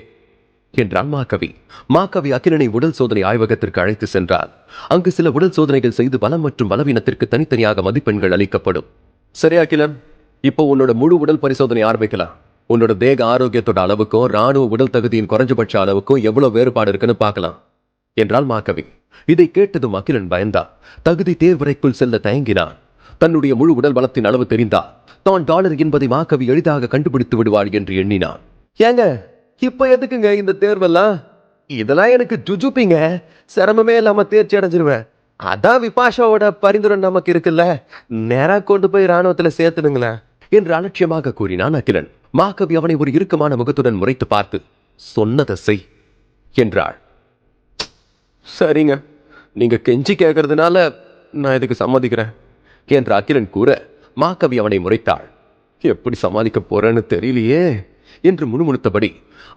என்றாள் மாகவி. மாகவி அகிலனை உடல் சோதனை ஆய்வகத்திற்கு அழைத்து சென்றார். அங்கு சில உடல் சோதனைகள் செய்து பலம் மற்றும் பலவீனத்திற்கு தனித்தனியாக மதிப்பெண்கள் அளிக்கப்படும். சரி அகிலன், இப்போ உன்னோட முழு உடல் பரிசோதனை ஆரம்பிக்கலாம். உன்னோட தேக ஆரோக்கியத்தோட அளவுக்கும் ராணுவ உடல் தகுதியின் குறைஞ்சபட்ச அளவுக்கும் எவ்வளவு வேறுபாடு இருக்குன்னு பார்க்கலாம் என்றாள் மாகவி. இதை கேட்டதும் அகிலன் பயந்தான். தகுதி தேர்வறைக்குள் செல்ல தயங்கினான். தன்னுடைய முழு உடல் பலத்தின் அளவு தெரிந்தால் தான் டாலர் என்பதை மாகவி எளிதாக கண்டுபிடித்து விடுவாள் என்று எண்ணினான். ஏங்க இப்ப எதுக்குங்க இந்த தேர்வெல்லாம்? இதெல்லாம் எனக்கு ஜுஜுப்பிங்க, சிரமமே இல்லாம தேர்ச்சி அடைஞ்சிருவேன். அதான் விபாஷாவோட பரிந்துரை நமக்கு இருக்குல்ல, நேரா கொண்டு போய் ராணுவத்துல சேர்த்துடுங்களேன் என்று அலட்சியமாக கூறினான் அகிலன். மாகவி அவனை ஒரு இறுக்கமான முகத்துடன் முறைத்து பார்த்து, சொன்னதை செய் என்றாள். சரிங்க, நீங்க கெஞ்சி கேட்கறதுனால நான் இதுக்கு சம்மதிக்கிறேன் என்று அகிலன் கூற மாகவி அவனை முறைத்தாள். எப்படி சமாளிக்க போறேன்னு தெரியலையே என்று முணுமுணுத்தபடி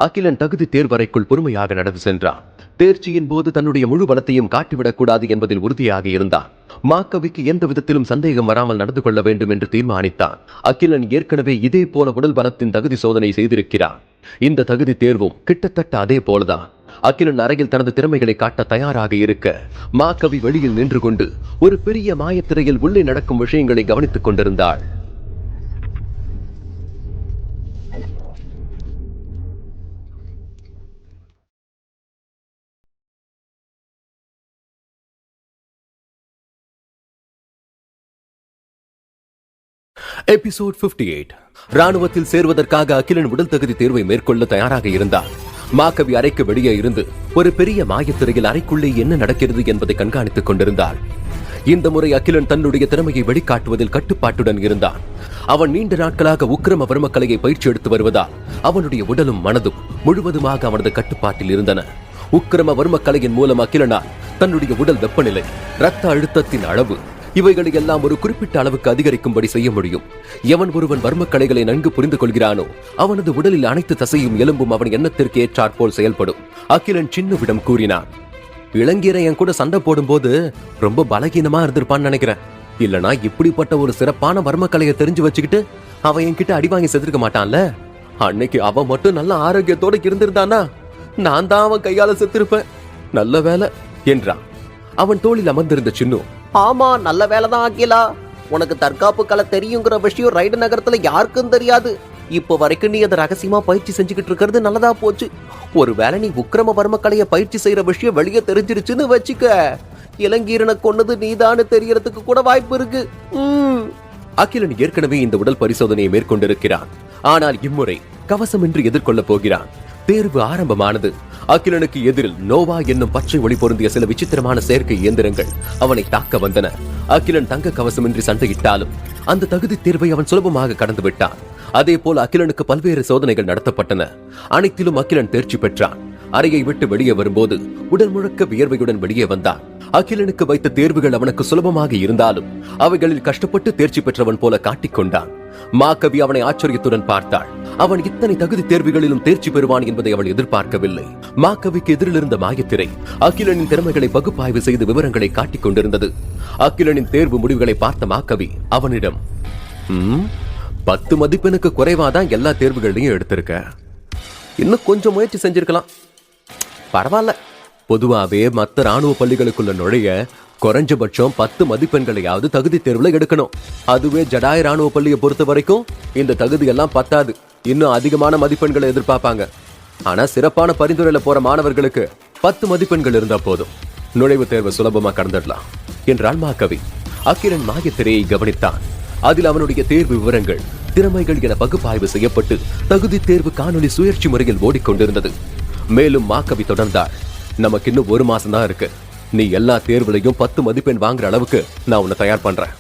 அகிலன் தகுதி தேர்வறைக்குள் பொறுமையாக நடந்து சென்றான். தேர்ச்சியின் போது தன்னுடைய முழு பலத்தையும் காட்டிவிடக் கூடாது என்பதில் உறுதியாக இருந்தான். மாகவிக்கு எந்த விதத்திலும் சந்தேகம் வராமல் நடந்து கொள்ள வேண்டும் என்று தீர்மானித்தான். அகிலன் ஏற்கனவே இதே போல உடல் பலத்தின் தகுதி சோதனை செய்திருக்கிறான். இந்த தகுதி தேர்வும் கிட்டத்தட்ட அதே போலதான். அகிலன் அறையில் தனது திறமைகளை காட்ட தயாராக இருக்க மாகவி வெளியில் நின்று கொண்டு ஒரு பெரிய மாயத்திரையில் உள்ளே நடக்கும் விஷயங்களை கவனித்துக் கொண்டிருந்தாள். எபிசோட் 58. ராணுவத்தில் சேர்வதற்காக அகிலன் உடல் தகுதி தேர்வை மேற்கொள்ள தயாராக இருந்தார். மாகவி அறைக்கு வெளியே இருந்து ஒரு பெரிய மாயத்திரையில் அறைக்குள்ளே என்ன நடக்கிறது என்பதை கண்காணித்துக் கொண்டிருந்தாள். இந்த முறை அகிலன் தன்னுடைய திறமையை வெளிக்காட்டுவதில் கட்டுப்பாட்டுடன் இருந்தான். அவன் நீண்ட நாட்களாக உக்கிரம வர்மக்கலையை பயிற்சி எடுத்து வருவதால் அவனுடைய உடலும் மனதும் முழுவதுமாக அவனது கட்டுப்பாட்டில் இருந்தன. உக்கிரம வர்மக்கலையின் மூலம் அகிலனால் தன்னுடைய உடல் வெப்பநிலை, இரத்த அழுத்தத்தின் அளவு இவைகளை எல்லாம் ஒரு குறிப்பிட்ட அளவுக்கு அதிகரிக்கும்படி செய்ய முடியும். எவன் ஒருவன் வர்ம கலைகளை நன்கு புரிந்து கொள்கிறானோ அவனது உடலில் அனைத்து தசையும் எலும்பும் அவன் எண்ணத்திற்கு ஏற்றாற்போல் செயல்படும். அகிலன் சின்னுவிடம் கூறினான், இளங்கீரை என் கூட சண்டை போடும் போது ரொம்ப பலகீனமா இருந்திருப்பான்னு நினைக்கிறேன். இல்லனா இப்படிப்பட்ட ஒரு சிறப்பான வர்ம கலையை தெரிஞ்சு வச்சுக்கிட்டு அவன் என்கிட்ட அடி வாங்கி செத்துருக்க மாட்டான்ல. அன்னைக்கு அவன் மட்டும் நல்ல ஆரோக்கியத்தோட இருந்திருந்தானா நான் தான் அவன் கையால செத்திருப்பேன். நல்ல வேலை என்றான். அவன் தோளில் அமர்ந்திருந்த சின்னு, ஆமா நல்ல வேலைதான் அகிலா, உனக்கு தற்காப்பு கலை தெரியுங்கிற விஷயம் ரைடு நகரத்துல யாருக்கும் தெரியாது. இப்போ வரைக்கும் நீ அதை ரகசியமா பயிற்சி செஞ்சுக்கிட்டு இருக்கிறது நல்லதா போச்சு. ஒருவேளை நீ உக்கிரம வர்ம கலையை பயிற்சி செய்யற விஷயம் வெளியே தெரிஞ்சிருச்சுன்னு வச்சுக்க, இளங்கீரனை கொன்னது நீதான்னு தெரியறதுக்கு கூட வாய்ப்பு இருக்கு. அகிலன் ஏற்கனவே இந்த உடல் பரிசோதனையை மேற்கொண்டிருக்கிறான். ஆனால் இம்முறை கவசமின்றி எதிர்கொள்ள போகிறான். தேர்வு ஆரம்பமானது. அகிலனுக்கு எதிரில் நோவா என்னும் பச்சை ஒளி பொருந்திய சில விசித்திரமான செயற்கை இயந்திரங்கள் அவனை தாக்க வந்தன. அகிலன் தங்க கவசமின்றி சண்டையிட்டாலும் அந்த தகுதி தேர்வை அவன் சுலபமாக கடந்து விட்டான். அதே போல் அகிலனுக்கு பல்வேறு சோதனைகள் நடத்தப்பட்டன. அனைத்திலும் அகிலன் தேர்ச்சி பெற்றான். அறையை விட்டு வெளியே வரும்போது உடல் முழுக்க வியர்வையுடன் வெளியே வந்தான். அகிலனுக்கு வைத்த தேர்வுகள் அவனுக்கு சுலபமாக இருந்தாலும் அவைகளில் கஷ்டப்பட்டு தேர்ச்சி பெற்றவன் போல காட்டிக்கொண்டான். மாகவி அவனை ஆச்சரியத்துடன் பார்த்தாள். அவன் இத்தனை தகுதி தேர்வுகளிலும் தேர்ச்சி பெறுவான் என்பதை அவள் எதிர்பார்க்கவில்லை. மாகவிக்கு எதிரில் இருந்த மாயத்திரை அகிலனின் திறமைகளை பகுப்பாய்வு செய்து விவரங்களை காட்டிக் கொண்டிருந்தது. அகிலனின் தேர்வு முடிவுகளை பார்த்த மாகவி அவனிடம், 10 மதிப்பெனுக்கு குறைவாதான் எல்லா தேர்வுகளையும் எடுத்திருக்க, இன்னும் கொஞ்சம் முயற்சி செஞ்சிருக்கலாம். பரவாயில்ல, பொதுவாவே மற்ற ராணுவ பள்ளிகளுக்குள்ள நுழைய குறைஞ்சபட்சம் 10 மதிப்பெண்களையாவது தகுதி தேர்வுல எடுக்கணும். அதுவே ஜடாய் ராணுவ பள்ளியை பொறுத்த வரைக்கும் இந்த தகுதி எல்லாம் பத்தாது, இன்னும் அதிகமான மதிப்பெண்களை எதிர்பார்ப்பாங்க. ஆனா சிறப்பான பரிந்துரையில போற மாணவர்களுக்கு 10 மதிப்பெண்கள் இருந்தா போதும், நுழைவு தேர்வை சுலபமா கடந்துடலாம் என்றாள் மாகவி. அகிலன் மாயத்திரையை கவனித்தான். அதில் அவனுடைய தேர்வு விவரங்கள், திறமைகள் என பகுப்பாய்வு செய்யப்பட்டு தகுதி தேர்வு காணொலி சுயற்சி முறையில் ஓடிக்கொண்டிருந்தது. மேலும் மாகவி தொடர்ந்தாள், நமக்கு இன்னும் 1 மாசம் தான் இருக்கு. நீ எல்லா தேர்வுலையும் 10 மதிப்பெண் வாங்குற அளவுக்கு நான் உன்னை தயார் பண்றேன்.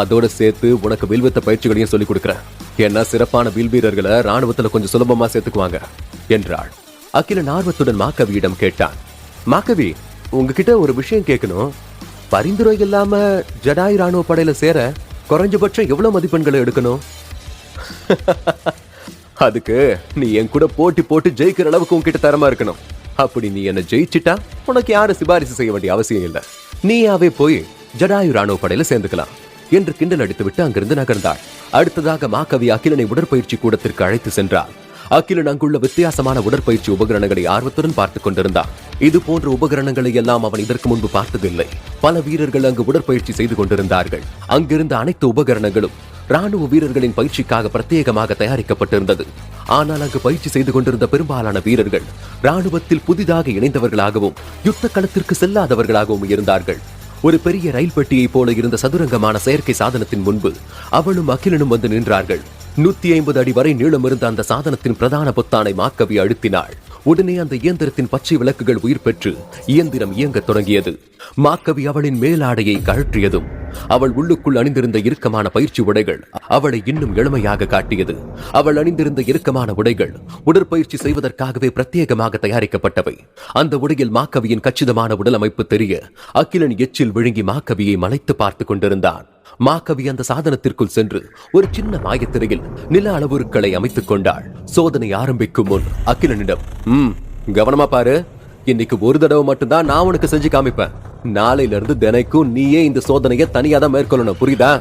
அதோட சேர்த்து உனக்கு வில்வித்த பயிற்சிகளையும் சொல்லிக் கொடுக்கிறேன். ஏன்னா சிறப்பான வில் வீரர்களை ராணுவத்துல கொஞ்சம் சுலபமா சேர்த்துக்குவாங்க என்றாள். அகிலன் ஆர்வத்துடன் மாகவியிடம் கேட்டான், மாக்கவி, உங்ககிட்ட ஒரு விஷயம் கேட்கணும். பரிந்துரை இல்லாம ஜடாய் ராணுவ படையில சேர குறைஞ்சபட்சம் எவ்வளவு மதிப்பெண்களை எடுக்கணும்? அதுக்கு நீ என் கூட போட்டி போட்டு ஜெயிக்கிற அளவுக்கு உன்கிட்ட தரமா இருக்கணும். அப்படி நீ என்ன ஜெயிச்சிட்டா உனக்கு யாரும் சிபாரிசு செய்ய வேண்டிய அவசியம் இல்ல. நீயாவே போய் ஜடாயு ராணுவ படையில சேர்ந்துக்கலாம் என்று கிண்டல் அடித்துவிட்டு அங்கிருந்து நகர்ந்தாள். அடுத்ததாக மாக்கவி அகிலனை உடற்பயிற்சி கூடத்திற்கு அழைத்து சென்றார். அகிலன் அங்குள்ள வித்தியாசமான உடற்பயிற்சி உபகரணங்களை ஆர்வத்துடன் பார்த்துக் கொண்டிருந்தான். இது போன்ற உபகரணங்களை எல்லாம் அவன் இதற்கு முன்பு பார்த்ததில்லை. பல வீரர்கள் அங்கு உடற்பயிற்சி செய்து கொண்டிருந்தார்கள். அங்கிருந்த அனைத்து உபகரணங்களும் ராணுவ வீரர்களின் பயிற்சிக்காக பிரத்யேகமாக தயாரிக்கப்பட்டிருந்தது. ஆனால் அங்கு பயிற்சி செய்து கொண்டிருந்த பெரும்பாலான வீரர்கள் ராணுவத்தில் புதிதாக இணைந்தவர்களாகவும் யுத்த களத்திற்கு செல்லாதவர்களாகவும் இருந்தார்கள். ஒரு பெரிய ரயில் பெட்டியை போல இருந்த சதுரங்கமான செயற்கை சாதனத்தின் முன்பு அவளும் அகிலனும் வந்து நின்றார்கள். 150 அடி வரை நீளம் இருந்த அந்த சாதனத்தின் பிரதான பொத்தானை மாக்கவி அழுத்தினாள். உடனே அந்த இயந்திரத்தின் பச்சை விளக்குகள் உயிர் பெற்று இயந்திரம் இயங்கத் தொடங்கியது. மாக்கவி அவளின் மேலாடையை கழற்றியதும் அவள் உள்ளுக்குள் அணிந்திருந்த இறுக்கமான பயிற்சி உடைகள் அவளை இன்னும் எளிமையாக காட்டியது. அவள் அணிந்திருந்த இறுக்கமான உடைகள் உடற்பயிற்சி செய்வதற்காகவே பிரத்யேகமாக தயாரிக்கப்பட்டவை. அந்த உடையில் மாக்கவியின் கச்சிதமான உடல் அமைப்பு தெரிய அகிலன் எச்சில் விழுங்கி மாக்கவியை மலைத்து பார்த்து கொண்டிருந்தான். மாக்கவி அந்த சாதனத்திற்குள் சென்று ஒரு சின்ன மாயத்திரையில் நில அளவுருக்களை அமைத்துக் கொண்டாள். சோதனை ஆரம்பிக்கும் முன் அகிலனிடம், கவனமா பாரு, இன்னைக்கு ஒரு தடவை மட்டும்தான் நான் உனக்கு செஞ்சு காமிப்பேன். நாளையில இருந்து தினைக்கும் நீயே இந்த சோதனையை தனியா தான் மேற்கொள்ளணும், புரியுதா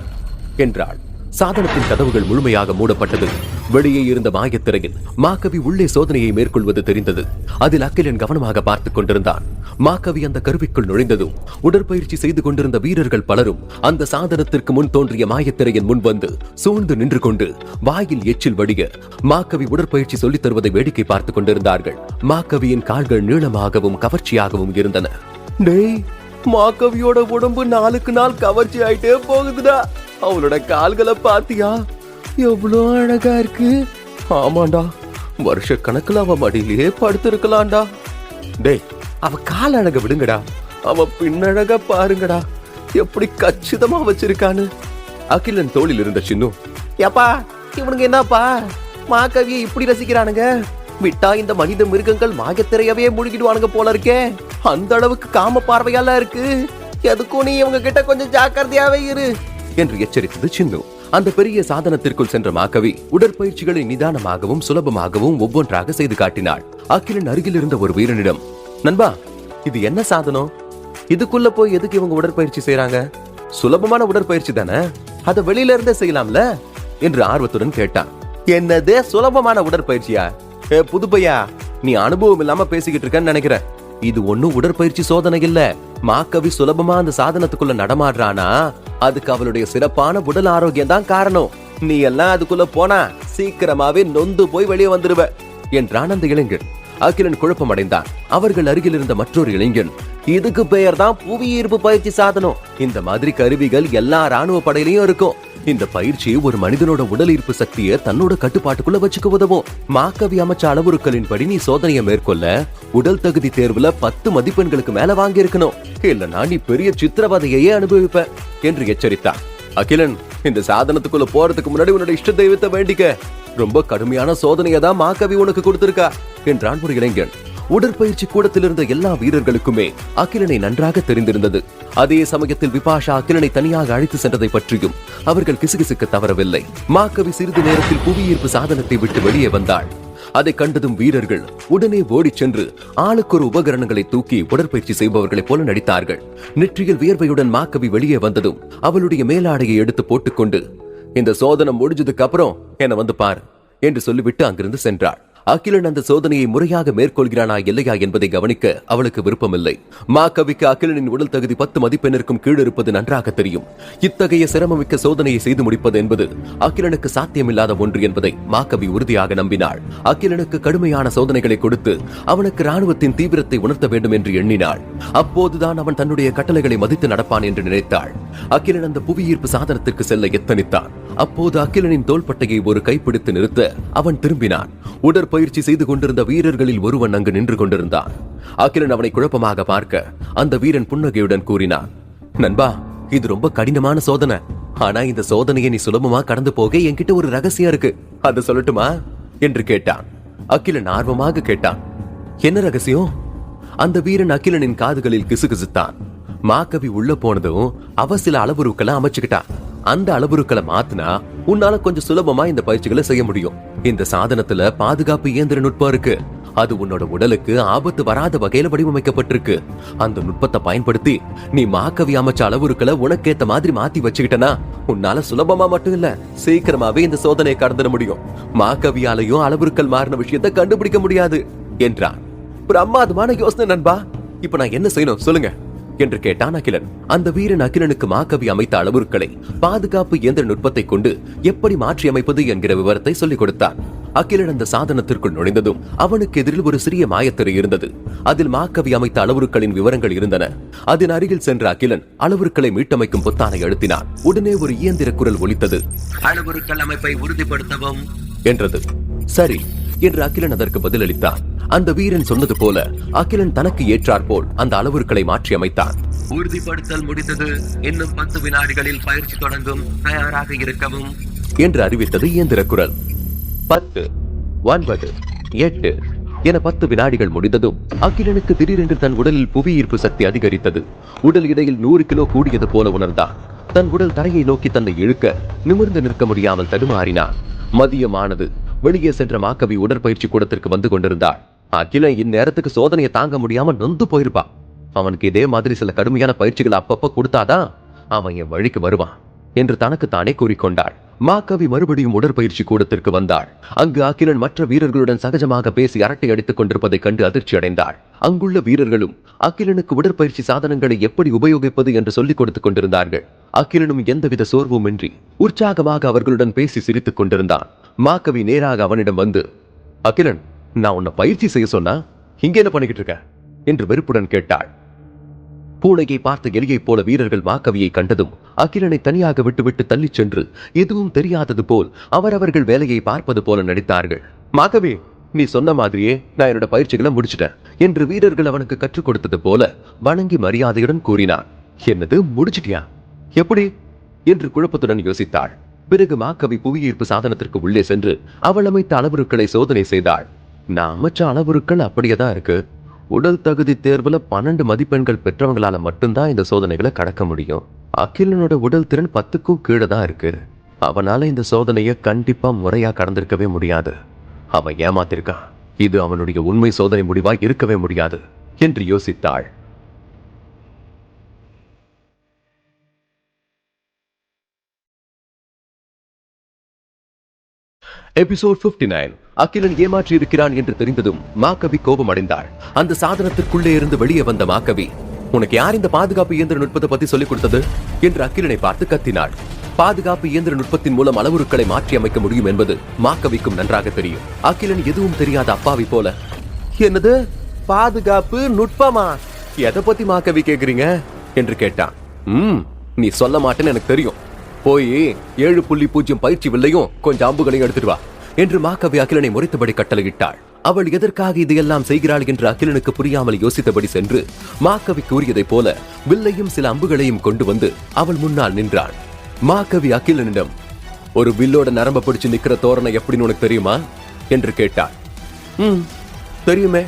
என்றாள். சாதனத்தின் கதவுகள் முழுமையாக மூடப்பட்டது. வெளியே இருந்த மாயத்திரையில் மாக்கவி உள்ளே சோதனையை மேற்கொள்வது தெரிந்தது. அதில் அகிலன் கவனமாக பார்த்துக் கொண்டிருந்தான். மாக்கவி அந்த கருவிக்குள் நுழைந்ததும் உடற்பயிற்சி செய்து கொண்டிருந்த வீரர்கள் பலரும் அந்த சாதனத்திற்கு முன் தோன்றிய மாயத்திரையின் முன் வந்து சூழ்ந்து நின்று கொண்டு வாயில் எச்சில் வடிக மாக்கவி உடற்பயிற்சி சொல்லித் தருவதை வேடிக்கை பார்த்துக் கொண்டிருந்தார்கள். மாக்கவியின் கால்கள் நீளமாகவும் கவர்ச்சியாகவும் இருந்தன. டேய், மாக்கவியோட உடம்பு நாளுக்கு நாள் கவர்ச்சி ஆயிட்டே போகுதுடா. அவளோட கால்களை பாத்தியா, எவ்வளவு அழகா இருக்கு. ஆமாண்டா, வருஷ கணக்குல அவ மடியிலே படுத்திருக்கலாம்டா. டேய், அவ கால் அழக விடுங்கடா, அவ பின்னழக பாருங்கடா, எப்படி கச்சிதமா வச்சிருக்கான்னு. அகிலன் தோளில் இருந்த சின்னு, ஏப்பா இவனுங்க என்னப்பா மாக்கவியை இப்படி ரசிக்கிறானுங்க? விட்டா இந்த மனித மிருகங்கள் மாயத்திரையவே முழுகிடுவானுங்க போல இருக்கே. அந்த அளவுக்கு காம பார்வையால இருக்கு. எதுக்கும் நீ இவங்க கிட்ட கொஞ்சம் ஜாக்கிரதையாவே இரு என்று எச்சரித்தது சின்னு. அந்த பெரிய சாதனத்திற்குள் சென்ற மாக்கவி உடற்பயிற்சிகளை நிதானமாகவும் சுலபமாகவும் ஒவ்வொன்றாக செய்து காட்டினாள். அகிலன் அருகில் இருந்த ஒரு வீரனிடம், நண்பா, இது என்ன சாதனம்? இதுக்குள்ள போய் எதுக்கு இவங்க உடற்பயிற்சி செய்யறாங்க? சுலபமான உடற்பயிற்சி தானே, அதை வெளியில இருந்தே செய்யலாம்ல என்று ஆர்வத்துடன் கேட்டான். என்னதே சுலபமான உடற்பயிற்சியா? புதுப்பையா, நீ அனுபவம் இல்லாம பேசிக்கிட்டு இருக்கன்னு நினைக்கிறேன். இது ஒன்னும் உடற்பயிற்சி சோதனை இல்ல. மாக்கவி சுலபமா அந்த சாதனத்துக்குள்ள நடமாடுறானா அதுக்கு அவளுடைய சிறப்பான உடல் ஆரோக்கியம் தான் காரணம். நீ எல்லாம் அதுக்குள்ள போனா சீக்கிரமாவே நொந்து போய் வெளியே வந்துருவ என்றான் அந்த இளைஞன். அகிலன் குழப்பம் அடைந்தான். அவர்கள் அருகில் இருந்த மற்றொரு இளைஞன், இதுக்கு பெயர் தான் புவி ஈர்ப்பு பயிற்சி சாதனம். இந்த மாதிரி கருவிகள் எல்லா ராணுவ படையிலையும் இருக்கும். இந்த பயிற்சி ஒரு மனிதனோட உடல் ஈர்ப்பு சக்தியை தன்னோட கட்டுப்பாட்டுக்குள்ள வச்சுக்க உதவும். மாக்கவி அமைச்ச அளவுருக்களின்படி நீ சோதனையை மேற்கொள்ள உடல் தகுதி தேர்வுல 10 மதிப்பெண்களுக்கு மேல வாங்கி இருக்கணும். இல்லனா நீ பெரிய சித்திரவதையே அனுபவிப்ப என்று எச்சரித்தான். அகிலன், இந்த சாதனத்துக்குள்ள போறதுக்கு முன்னாடி உன்னோட இஷ்ட தெய்வத்தை வேண்டிக்க. ரொம்ப கடுமையான சோதனையை தான் மாக்கவி உனக்கு கொடுத்திருக்கா என்றான் ஒரு இளைஞன். உடற்பயிற்சி கூடத்தில் இருந்த எல்லா வீரர்களுக்குமே அகிலனை நன்றாக தெரிந்திருந்தது. அதே சமயத்தில் விபாஷா அகிலனை தனியாக அழைத்து சென்றதை பற்றியும் அவர்கள் கிசுகிசுக்க தவறவில்லை. மாக்கவி சிறிது நேரத்தில் புவியீர்ப்பு சாதனத்தை விட்டு வெளியே வந்தாள். அதை கண்டதும் வீரர்கள் உடனே ஓடிச் சென்று ஆளுக்கு ஒரு உபகரணங்களை தூக்கி உடற்பயிற்சி செய்பவர்களைப் போல நடித்தார்கள். நெற்றியில் வியர்வையுடன் மாக்கவி வெளியே வந்ததும் அவளுடைய மேலாடையை எடுத்து போட்டுக்கொண்டு, இந்த சோதனை முடிஞ்சதுக்கு அப்புறம் என்ன வந்து பார் என்று சொல்லிவிட்டு அங்கிருந்து சென்றாள். அகிலன் அந்த சோதனையை முறையாக மேற்கொள்கிறானா இல்லையா என்பதை கவனிக்க அவளுக்கு விருப்பமில்லை. மாக்கவிக்கு அகிலனின் உடல் தகுதி 10 மதிப்பெண்ணிற்கும் கீழ் இருப்பது நன்றாக தெரியும். இத்தகைய சிரமமிக்க சோதனையை செய்து முடிப்பது என்பது அகிலனுக்கு சாத்தியமில்லாத ஒன்று என்பதை மாக்கவி உறுதியாக நம்பினாள். அகிலனுக்கு கடுமையான சோதனைகளை கொடுத்து அவனுக்கு ராணுவத்தின் தீவிரத்தை உணர்த்த வேண்டும் என்று எண்ணினாள். அப்போதுதான் அவன் தன்னுடைய கட்டளைகளை மதித்து நடப்பான் என்று நினைத்தாள். அகிலன் அந்த புவியீர்ப்பு சாதனத்திற்கு செல்ல எத்தனித்தான். அப்போது அகிலனின் தோள்பட்டையை ஒரு கைப்பிடித்து நிறுத்த அவன் திரும்பினான். உடற்பயிற்சி செய்து கொண்டிருந்த வீரர்களில் ஒருவன் அங்கு நின்று கொண்டிருந்தான். அகிலன் அவனை குழப்பமாக பார்க்க அந்த வீரன் புன்னகையுடன் கூறினான், நண்பா, இது ரொம்ப கடினமான சோதனை. ஆனா இந்த சோதனையை நீ சுலபமா கடந்து போக என்கிட்ட ஒரு ரகசியம் இருக்கு, அது சொல்லட்டுமா என்று கேட்டான். அகிலன் ஆர்வமாக கேட்டான், என்ன ரகசியம்? அந்த வீரன் அகிலனின் காதுகளில் கிசுகிசுத்தான். மாக்கவி உள்ள போனதும் அவ சில அளவுருக்களை அமைச்சுக்கிட்டான். அந்த அளவுருக்களை மாத்தினா உன்னால கொஞ்சம் சுலபமா இந்த பயிற்சிகளை செய்ய முடியும். இந்த சாதனத்துல பாதுகாப்பு இயந்திர நுட்பம் இருக்கு. அது உன்னோட உடலுக்கு ஆபத்து வராத வகையில வடிவமைக்கப்பட்டிருக்கு. அந்த நுட்பத்தை பயன்படுத்தி நீ மாக்கவி அமைச்ச அளவுருக்களை உனக்கேத்த மாதிரி மாத்தி வச்சுக்கிட்டனா உன்னால சுலபமா மட்டும் இல்ல, சீக்கிரமாவே இந்த சோதனையை கடந்துட முடியும். மாக்கவியாலையும் அளவுருக்கள் மாறின விஷயத்தை கண்டுபிடிக்க முடியாது என்றான். பிரமாதமான யோசனை நண்பா. இப்ப நான் என்ன செய்யணும் சொல்லுங்க என்று கேட்டான் அகிலன். அந்த வீரன் அகிலனுக்கு மாக்கவி அமைத்த அளவுருக்களை பாதுகாப்பு இயந்திர நுட்பத்தை கொண்டு எப்படி மாற்றி அமைப்பது என்கிற விவரத்தை சொல்லிக் கொடுத்தான். அகிலன் அந்த சாதனத்திற்குள் நுழைந்ததும் அவனுக்கு எதிரில் ஒரு சிறிய மாயத்திரை இருந்தது. அதில் மாக்கவி அமைத்த அளவுருக்களின் விவரங்கள் இருந்தன. அதன் அருகில் சென்ற அகிலன் அளவுருக்களை மீட்டமைக்கும் பொத்தானை அழுத்தினான். உடனே ஒரு இயந்திர குரல் ஒலித்தது. அளவுருக்கள் அமைப்பை உறுதிப்படுத்தவும் என்றது. சரி என்று அகிலன் அதற்கு பதிலளித்தான். அந்த வீரன் சொன்னது போல அகிலன் தனக்கு ஏற்றார் போல் அந்த அளவுருக்களை மாற்றி அமைத்தான். உறுதிப்படுத்தல் முடிந்தது, இன்னும் 10 வினாடிகளில் பயிற்சி தொடங்கும், தயாராக இருக்கவும் என்று அறிவித்தது இயந்திர குரல். 10, 9, 8 என 10 வினாடிகள் முடிந்ததும் அகிலனுக்கு திடீரென்று தன் உடலில் புவியீர்ப்பு சக்தி அதிகரித்தது. உடல் இடையில் 100 கிலோ கூடியது போல உணர்ந்தான். தன் உடல் தரையை நோக்கி தன்னை இழுக்க நிமிர்ந்து நிற்க முடியாமல் தடுமாறினான். மதியமானது. வெளியே சென்ற மாக்கவி உடற்பயிற்சி கூடத்திற்கு வந்து கொண்டிருந்தாள். அகிலன் இந்நேரத்துக்கு சோதனையை தாங்க முடியாம நொந்து போயிருப்பான். அவனுக்கு இதே மாதிரி சில கடுமையான பயிற்சிகள் அப்பப்ப கொடுத்தாதான் அவன் என் வழிக்கு வருவான் என்று தனக்கு தானே கூறிக்கொண்டாள். மாக்கவி மறுபடியும் உடற்பயிற்சி கூடத்திற்கு வந்தாள். அங்கு அகிலன் மற்ற வீரர்களுடன் சகஜமாக பேசி அரட்டை அடித்துக் கொண்டிருப்பதை கண்டு அதிர்ச்சி அடைந்தாள். அங்குள்ள வீரர்களும் அகிலனுக்கு உடற்பயிற்சி சாதனங்களை எப்படி உபயோகிப்பது என்று சொல்லிக் கொடுத்துக் கொண்டிருந்தார்கள். அகிலனும் எந்தவித சோர்வுமின்றி உற்சாகமாக அவர்களுடன் பேசி சிரித்துக் கொண்டிருந்தான். மாக்கவி நேராக அவனிடம் வந்து, அகிலன், நான் உன்னை பயிற்சி செய்ய சொன்னா இங்க என்ன பண்ணிக்கிட்டு இருக்க என்று வெறுப்புடன் கேட்டாள். பூனையை பார்த்த எலியைப் போல வீரர்கள் மாக்கவியை கண்டதும் அகிலனை தனியாக விட்டுவிட்டு தள்ளிச் சென்று எதுவும் தெரியாதது போல் அவரவர்கள் வேலையை பார்ப்பது போல நடித்தார்கள். மாக்கவி, நீ சொன்ன மாதிரியே நான் என்னோட பயிற்சிகளை முடிச்சிட்டேன் என்று வீரர்கள் அவனுக்கு கற்றுக் கொடுத்தது போல வணங்கி மரியாதையுடன் கூறினான். என்னது, முடிச்சிட்டியா? எப்படி என்று குழப்பத்துடன் யோசித்தாள். பிறகு மாக்கவி புவியீர்ப்பு சாதனத்திற்கு உள்ளே சென்று அவள் அமைத்த அளவுருக்களை சோதனை செய்தாள். நான் அமைச்ச அளவுருக்கள் அப்படியேதான் இருக்கு. உடல் தகுதி தேர்வுல 12 மதிப்பெண்கள் பெற்றவங்களால மட்டும்தான் இந்த சோதனைகளை கடக்க முடியும். அகிலனோட உடல் திறன் 10க்கும் கீழே தான் இருக்கு. அவனால இந்த சோதனையை கண்டிப்பா முறையா கடந்திருக்கவே முடியாது. அவன் ஏமாத்திருக்கான். இது அவனுடைய உண்மை சோதனை முடிவாய் இருக்கவே முடியாது என்று யோசித்தாள். எபிசோட் 59. அகிலன் ஏமாற்றி இருக்கிறான் என்று தெரிந்ததும் மாக்கவி கோபம் அடைந்தாள். அந்த சாதனத்திற்குள்ளே இருந்து வெளியே வந்த மாக்கவி, உனக்கு யார் இந்த பாதுகாப்பு இயந்திர நுட்பத்தை பத்தி சொல்லிக் கொடுத்தது என்று அகிலனை பார்த்து கத்தினாள். பாதுகாப்பு இயந்திர நுட்பத்தின் மூலம் அளவுருக்களை மாற்றி அமைக்க முடியும் என்பது மாக்கவிக்கும் நன்றாக தெரியும். அகிலன் எதுவும் தெரியாத அப்பாவி போல, என்னது பாதுகாப்பு நுட்பமா, எதை பத்தி மாக்கவி கேக்குறீங்க என்று கேட்டான். நீ சொல்ல மாட்டேன்னு எனக்கு தெரியும். போய் 7.0 பயிற்சி வில்லையும் கொஞ்சம் அம்புகளையும் எடுத்துட்டு வா என்று மாக்கவி அகிலனை முறைத்தபடி கட்டளையிட்டாள். அவள் எதற்காக இதையெல்லாம் செய்கிறாள் என்று அகிலனுக்கு புரியாமல் யோசித்தபடி சென்று மாக்கவி கூறியதைப் போல வில்லையும் சில அம்புகளையும் கொண்டு வந்து அவள் முன்னால் நின்றாள். மாக்கவி அகிலனிடம், ஒரு வில்லோட நரம்ப பிடிச்சு நிக்கிற தோரணை எப்படின்னு உனக்கு தெரியுமா என்று கேட்டாள். தெரியுமே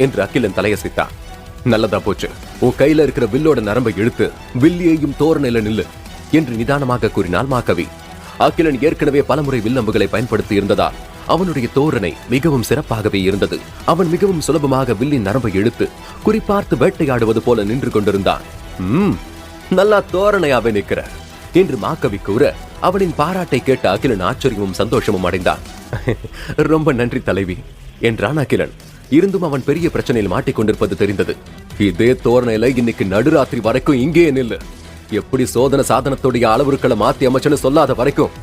என்று அகிலன் தலையசைத்தான். நல்லதா போச்சு, உன் கையில இருக்கிற வில்லோட நரம்பை இழுத்து வில்லியையும் தோரணையில நில்லு என்று நிதானமாக கூறினாள் மாக்கவி. அகிலன் ஏற்கனவே பலமுறை வில்லம்புகளை பயன்படுத்தி இருந்ததால் அவனுடைய தோரணை மிகவும் சிறப்பாகவே இருந்தது. அவன் மிகவும் சுலபமாக வில்லின் நரம்பை இழுத்து குறிப்பார்த்து வேட்டையாடுவது போல நின்று கொண்டிருந்தான். நல்லா தோரணையாவே நிற்கிற என்று மாக்கவி கூற அவனின் பாராட்டை கேட்ட அகிலன் ஆச்சரியமும் சந்தோஷமும் அடைந்தான். ரொம்ப நன்றி தலைவி என்றான் அகிலன். இருந்தும் அவன் பெரிய பிரச்சனையில் மாட்டிக்கொண்டிருப்பது தெரிந்தது. இதே தோரணையில இன்னைக்கு நடுராத்திரி வரைக்கும் இங்கே நில்லு. எப்படி சோதனை சாதனத்துடைய அளவுருக்களை மாத்தி அமைச்சுன்னு சொல்லாத வரைக்கும்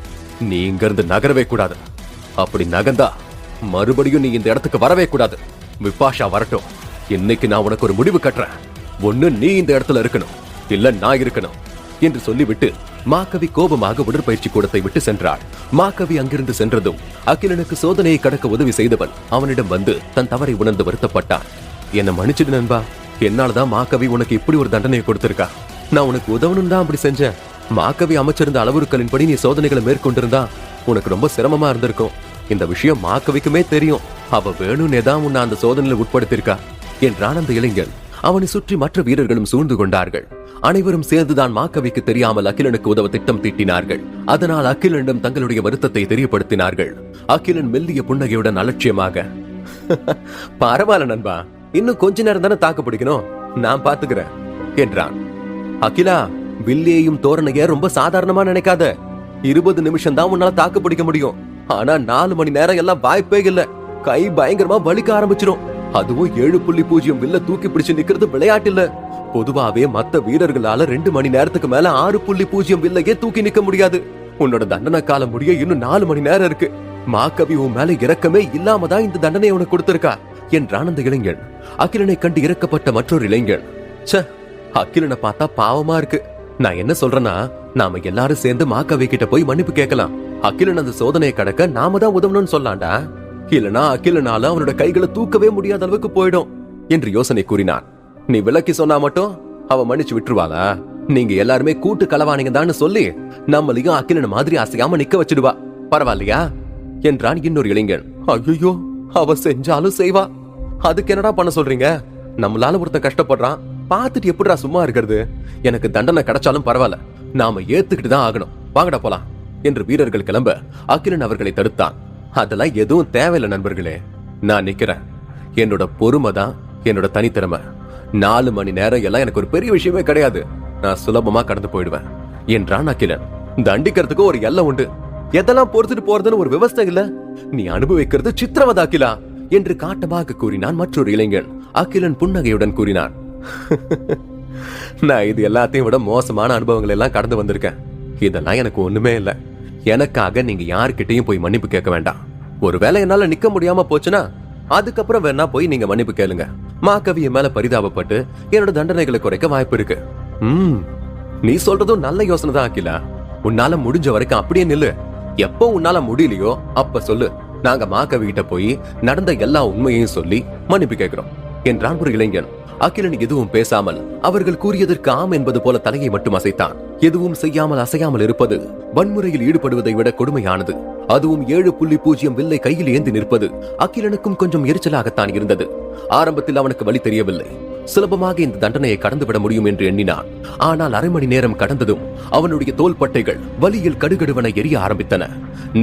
நீ இங்க இருந்து நகரவே கூடாது. அப்படி நகர்ந்தா மறுபடியும் நீ இந்த இடத்துக்கு வரவே கூடாது. விபாஷா வரட்டும், இன்னைக்கு நான் உனக்கு ஒரு முடிவு கட்டுறேன். ஒண்ணு நீ இந்த இடத்துல இருக்கணும், இல்ல நான் இருக்கணும் என்று சொல்லிவிட்டு மாக்கவி கோபமாக உடற்பயிற்சி கூடத்தை விட்டு சென்றாள். மாக்கவி அங்கிருந்து சென்றதும் அகிலனுக்கு சோதனையை கடக்க உதவி செய்தவன் அவனிடம் வந்து தன் தவறை உணர்ந்து வருத்தப்பட்டான். என்ன மன்னிச்சிடு நண்பா, என்னாலதான் மாக்கவி உனக்கு இப்படி ஒரு தண்டனையை கொடுத்திருக்கா. நான் உனக்கு உதவணும் தான் அப்படி செஞ்சேன். மாக்கவி அமைச்சிருந்த அளவுருக்களின்படி நீ சோதனைகளை மேற்கொண்டிருந்தா உனக்கு ரொம்ப சிரமமா இருந்திருக்கும். இந்த விஷயம் மாக்கவிக்குமே தெரியும். அவ வேணும்னே தான் உன்னை அந்த சோதனையில உட்படுத்திருக்கா என்றான் அந்த இளைஞன். அவனை சுற்றி மற்ற வீரர்களும் சூழ்ந்து கொண்டார்கள். அனைவரும் சேர்ந்துதான் மாக்கவிக்கு தெரியாமல் அகிலனுக்கு உதவ திட்டம் தீட்டினார்கள். அதனால் அகிலனிடம் தங்களுடைய வருத்தத்தை தெரியப்படுத்தினார்கள். அகிலன் மெல்லிய புன்னகையுடன் அலட்சியமாக, பரவாயில்ல நண்பா, இன்னும் கொஞ்ச நேரம் தானே தாக்கு பிடிக்கணும், நான் பாத்துக்கிறேன் என்றான். அகிலா, வில்லியையும் தோரணைய ரொம்ப சாதாரணமா நினைக்காத. 20 நிமிஷம் தான் உன்னால தாக்கு பிடிக்க முடியும். ஆனா 4 மணி நேரம் எல்லாம் வாய்ப்பே இல்ல. கை பயங்கரமா வலிக்க ஆரம்பிச்சிடும். அதுவும் 7.0 வில்ல தூக்கி பிடிச்சு நிக்கிறது விளையாட்டு இல்ல. பொதுவாவே மத்த வீரர்களால 2 மணி நேரத்துக்கு மேல 6.0 வில்லையே தூக்கி நிக்க முடியாது. உன்னோட தண்டனை காலம் முடிய இன்னும் 4 மணி நேரம் இருக்கு. மாக்கவி உன் மேல இரக்கமே இல்லாம தான் இந்த தண்டனை உனக்கு கொடுத்திருக்கா என்றான் அந்த இளைஞன். அகிலனை கண்டு இறக்கப்பட்ட மற்றொரு இளைஞன், ச்சே, அகிலனை பார்த்தா பாவமா இருக்கு. நான் என்ன சொல்றேன்னா, நாம எல்லாரும் சேர்ந்து மாக்கவி கிட்ட போய் மன்னிப்பு கேட்கலாம். அகிலன் அந்த சோதனையை கடக்க நாம தான் உதவணும்னு சொல்லாண்டா. இல்லனா அகிலனால அவனோட கைகளை தூக்கவே முடியாத அளவுக்கு போயிடும் என்று யோசனை கூறினான். நீ விளக்கி சொன்னா மட்டும் அவ மன்னிச்சு விட்டுருவாளா? நீங்க எல்லாருமே கூட்டு களவானீங்க தான் சொல்லி நம்மளையும் அகிலன் மாதிரி அசையாம நிக்க வச்சிடுவா. பரவாயில்லையா என்றான் இன்னொரு இளைஞன். ஐயோ, அவ செஞ்சாலும் செய்வா. அதுக்கு என்னடா பண்ண சொல்றீங்க? நம்மளால ஒருத்தன் கஷ்டப்படுறான், பார்த்துட்டு எப்படிடா சும்மா இருக்கிறது? எனக்கு தண்டனை கிடைச்சாலும் பரவாயில்ல, நாம ஏத்துக்கிட்டு தான் ஆகணும். வாங்கடா போலாம் என்று வீரர்கள் கிளம்ப அகிலன் அவர்களை தடுத்தான். அதெல்லாம் எதுவும் தேவையில்லை நண்பர்களே, நான் நிக்கிறேன். என்னோட பொறுமை தான் என்னோட தனித்திறமை. 4 மணி நேரம் எல்லாம் எனக்கு ஒரு பெரிய விஷயமே கிடையாது. நான் சுலபமா கடந்து போயிடுவேன் என்றான் அகிலன். தண்டிக்கிறதுக்கு ஒரு எல்லை உண்டு. எதெல்லாம் பொறுத்துட்டு போறதுன்னு ஒரு விவசாய இல்ல. நீ அனுபவிக்கிறது சித்திரவதை அகிலா என்று காட்டமாக கூறினான் மற்றொரு இளைஞன். அகிலன் புன்னகையுடன் கூறினான், நான் இது எல்லாத்தையும் விட மோசமான அனுபவங்கள் எல்லாம் கடந்து வந்திருக்கேன். இதெல்லாம் எனக்கு ஒண்ணுமே இல்ல. எனக்காக நீங்க யாருக்கிட்டையும் போய் மன்னிப்பு கேட்க வேண்டாம். ஒருவேளை என்னால நிக்க முடியாம போச்சுன்னா அதுக்கப்புறம் வேணா போய் நீங்க மன்னிப்பு கேளுங்க. மாக்கவிய மேல பரிதாபப்பட்டு என்னோட தண்டனைகளை குறைக்க வாய்ப்பு இருக்கு. நீ சொல்றதும் நல்ல யோசனை தான் அகிலா. உன்னால முடிஞ்ச வரைக்கும் அப்படியே நில்லு. எப்போ உன்னால முடியலையோ அப்ப சொல்லு. நாங்க மாக்கவி கிட்ட போய் நடந்த எல்லா உண்மையையும் சொல்லி மன்னிப்பு கேட்கிறோம் என்றான் ஒரு இளைஞன். அகிலன் எதுவும் பேசாமல் அவர்கள் கூறியதற்கு ஆம் என்பது போல தலையை மட்டும் அசைத்தான். எதுவும் செய்யாமல் அசையாமல் இருப்பது வன்முறையில் ஈடுபடுவதை விட கொடுமையானது. அதுவும் 7.0 வில்லை கையில் ஏந்தி நிற்பது அகிலனுக்கும் கொஞ்சம் எரிச்சலாகத்தான் இருந்தது. ஆரம்பத்தில் அவனுக்கு வழி தெரியவில்லை. சுலபமாக இந்த தண்டனையை கடந்துவிட முடியும் என்று எண்ணினான். ஆனால் அரை மணி நேரம் கடந்ததும் அவனுடைய தோள்பட்டைகள் வலியில் கடுகடுவன எரிய ஆரம்பித்தன.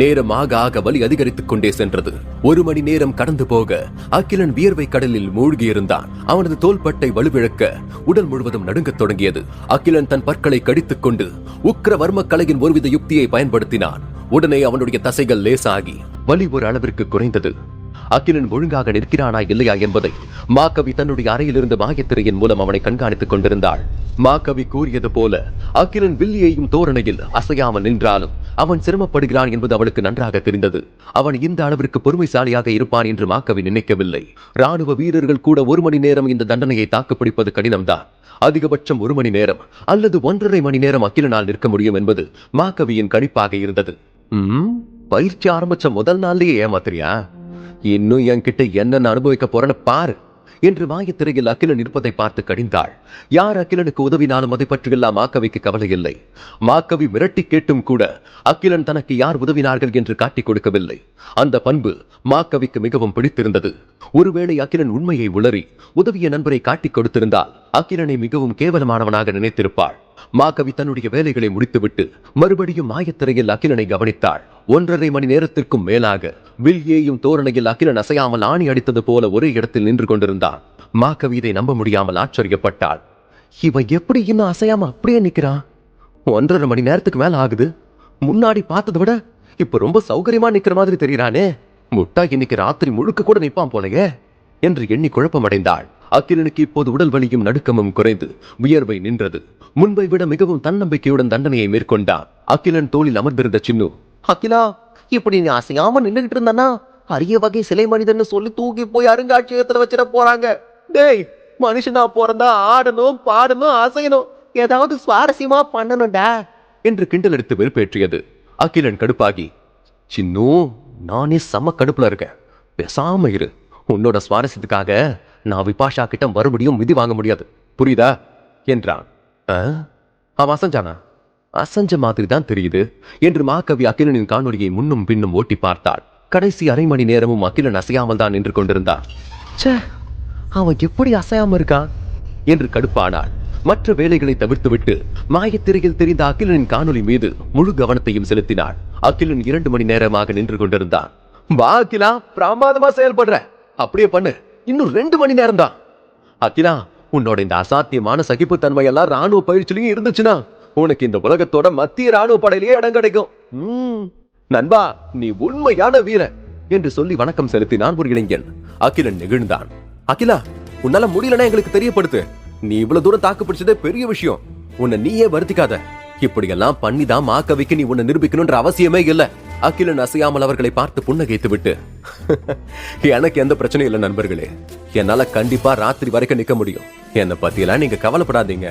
நேரம் ஆக ஆக வலி அதிகரித்துக் கொண்டே சென்றது. 1 மணி நேரம் கடந்து போக அகிலன் வியர்வை கடலில் மூழ்கியிருந்தான். அவனது தோள்பட்டை வலுவிழக்க உடல் முழுவதும் நடுங்கத் தொடங்கியது. அகிலன் தன் பற்களை கடித்துக் கொண்டு உக்கிர வர்ம கலையின் ஒருவித யுக்தியை பயன்படுத்தினான். உடனே அவனுடைய தசைகள் லேசாகி வலி ஒரு அளவிற்கு குறைந்தது. அகிலன் ஒழுங்காக நிற்கிறானா இல்லையா என்பதை மாக்கவி தன்னுடைய அறையிலிருந்து மாயத்திரையின் மூலம் அவனை கண்காணித்துக் கொண்டிருந்தாள். மாக்கவி கூறியது போல அகிலன் வில்லியையும் தோரணையில் அசையாமல் நின்றாலும் அவன் சிரமப்படுகிறான் என்பது அவளுக்கு நன்றாக தெரிந்தது. அவன் இந்த அளவிற்கு பொறுமைசாலியாக இருப்பான் என்று மாக்கவி நினைக்கவில்லை. ராணுவ வீரர்கள் கூட 1 மணி நேரம் இந்த தண்டனையை தாக்குப்பிடிப்பது கடினம்தான். அதிகபட்சம் 1 மணி நேரம் அல்லது 1.5 மணி நேரம் அகிலனால் நிற்க முடியும் என்பது மாக்கவியின் கணிப்பாக இருந்தது. பயிற்சி ஆரம்பிச்ச முதல் நாள்லயே ஏமாத்திரியா? இன்னும் என்கிட்ட என்னென்ன அனுபவிக்க போறேன்னு பாரு என்று மாயத்திரையில் அகிலன் இருப்பதை பார்த்து கடிந்தாள். யார் அகிலனுக்கு உதவினாலும் அதை பற்றியெல்லாம் மாக்கவிக்கு கவலை இல்லை. மாக்கவி மிரட்டி கேட்டும் கூட அகிலன் தனக்கு யார் உதவினார்கள் என்று காட்டிக் கொடுக்கவில்லை. அந்த பண்பு மாக்கவிக்கு மிகவும் பிடித்திருந்தது. ஒருவேளை அகிலன் உண்மையை உளறி உதவிய நண்பரை காட்டிக் கொடுத்திருந்தால் அகிலனை மிகவும் கேவலமானவனாக நினைத்திருப்பாள். மாக்கவி தன்னுடைய வேலைகளை முடித்துவிட்டு மறுபடியும் மாயத்திரையில் அகிலனை கவனித்தாள். 1.5 மணி நேரத்திற்கும் மேலாக வில்லியையும் தோரணையில் அகிலன் அசையாமல் ஆணி அடித்தது போல ஒரே இடத்தில் நின்று கொண்டிருந்தான். மாக்கவி இதை நம்ப முடியாமல் ஆச்சரியப்பட்டாள். இவன் எப்படி இன்னும் அசையாம அப்படியே நிக்கிறான்? 1.5 மணி நேரத்துக்கு மேல ஆகுது. முன்னாடி பார்த்ததை விட இப்ப ரொம்ப சௌகரியமா நிக்கிற மாதிரி தெரியறானே. முட்டா இன்னைக்கு ராத்திரி முழுக்க கூட நிப்பான் போலயே என்று எண்ணி குழப்பமடைந்தாள். அகிலனுக்கு இப்போது உடல் வலியும் நடுக்கமும் குறைந்து வியர்வை நின்றது. முன்பை விட மிகவும் தன்னம்பிக்கையுடன் தண்டனையை மேற்கொண்டான். அகிலன் தோளில் அமர்ந்திருந்த சின்னு, அகிலா, இப்படி நீ அசையாம நின்றுகிட்டு இருந்தானா அரிய வகை சிலை மனிதன்னு சொல்லி தூக்கி போய் அருங்காட்சியகத்துல வச்சிட போறாங்க. டேய், மனுஷனா பிறந்தா ஆடணும், பாடணும், அசையணும், ஏதாவது சுவாரஸ்யமா பண்ணணும்டா என்று கிண்டல் எடுத்து வெறுப்பேற்றியது. அகிலன் கடுப்பாகி, சின்னு, நானே செம்ம கடுப்புல இருக்கேன், பேசாம இரு. உன்னோட சுவாரஸ்யத்துக்காக நான் விபாஷா கிட்ட மறுபடியும் விதி வாங்க முடியாது, புரியுதா என்றான். அவன் அசஞ்சானா? அசஞ்ச மாதிரி தான் தெரியுது என்று மாக்கவி அகிலனின் காணொலியை முன்னும் பின்னும் ஓட்டி பார்த்தாள். கடைசி அரை மணி நேரமும் அகிலன் அசையாமல் தான் நின்று கொண்டிருந்தார். ச்சே, அவன் எப்படி அசையாம இருக்கான் என்று கடுப்பானாள். மற்ற வேலைகளை தவிர்த்துவிட்டு மாயத்திரையில் தெரிந்த அகிலனின் காணொலி மீது முழு கவனத்தையும் செலுத்தினாள். அகிலன் 2 மணி நேரமாக நின்று கொண்டிருந்தான். வா அகிலா, பிரமாதமா செயல்படுற, அப்படியே பண்ணு, இன்னும் 2 மணி நேரம் தான். அகிலா, உன்னோட இந்த அசாத்தியமான சகிப்புத்தன்மை எல்லாம் ராணுவ பயிற்சியிலையும் இருந்துச்சுன்னா உனக்கு இந்த உலகத்தோட மத்திய ராணுவ படையிலேயே இடம் கிடைக்கும். நண்பா, நீ உண்மையான வீரன் என்று சொல்லி வணக்கம் செலுத்தினான் ஒரு இளைஞன். அகிலன் நெகிழ்ந்தான். அகிலா, உன்னால முடியலன்னா எங்களுக்கு தெரியப்படுத்து. நீ இவ்வளவு தூரம் தாக்கு பிடிச்சதே பெரிய விஷயம். உன்னை நீயே வருத்திக்காத. இப்படியெல்லாம் பண்ணிதான் மாக்கவிக்கு நீ உன்னை நிரூபிக்கணும்ன்ற அவசியமே இல்ல. அகிலன் அசையாமல் அவர்களை பார்த்து புன்னகைத்து விட்டு, எனக்கு எந்த பிரச்சனையும் இல்லை நண்பர்களே, என்னால கண்டிப்பா ராத்திரி வரைக்கும் நிக்க முடியும். என்னை பத்தியெல்லாம் நீங்க கவலைப்படாதீங்க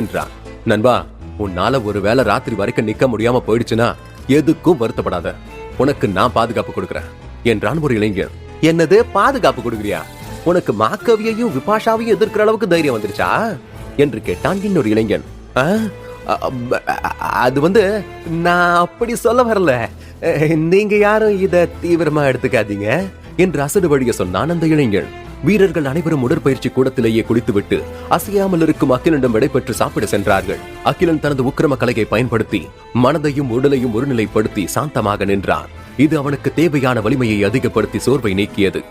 என்றான். நண்பா, உன்னால ஒருவேளை ராத்திரி வரைக்கும் நிக்க முடியாம போயிடுச்சுன்னா எதுக்கும் வருத்தப்படாத, உனக்கு நான் பாதுகாப்பு கொடுக்கிறேன் என்றான் ஒரு இளைஞர். என்னது பாதுகாப்பு கொடுக்குறியா? உனக்கு மாக்கவியையும் விபாஷாவையும் எதிர்க்கிற அளவுக்கு தைரியம் வந்துருச்சா என்று கேட்டான் இன்னொரு இளைஞன். அது நான் அப்படி சொல்ல வரல, நீங்க யாரும் இத தீவிரமா எடுத்துக்காதீங்க என்று அசடு வழிய சொன்னான் அந்த இளைஞன். வீரர்கள் அனைவரும் உடற்பயிற்சி கூடத்திலேயே குளித்துவிட்டு அசையாமல் இருக்கும் அகிலனிடம் விடைபெற்று சாப்பிட சென்றார்கள். அகிலன் தனது உக்கிரம கலையை பயன்படுத்தி மனதையும் உடலையும் ஒருநிலைப்படுத்தி சாந்தமாக நின்றான். இது அவனுக்கு தேவையான வலிமையை அதிகப்படுத்தி சோர்வை நீக்கியது.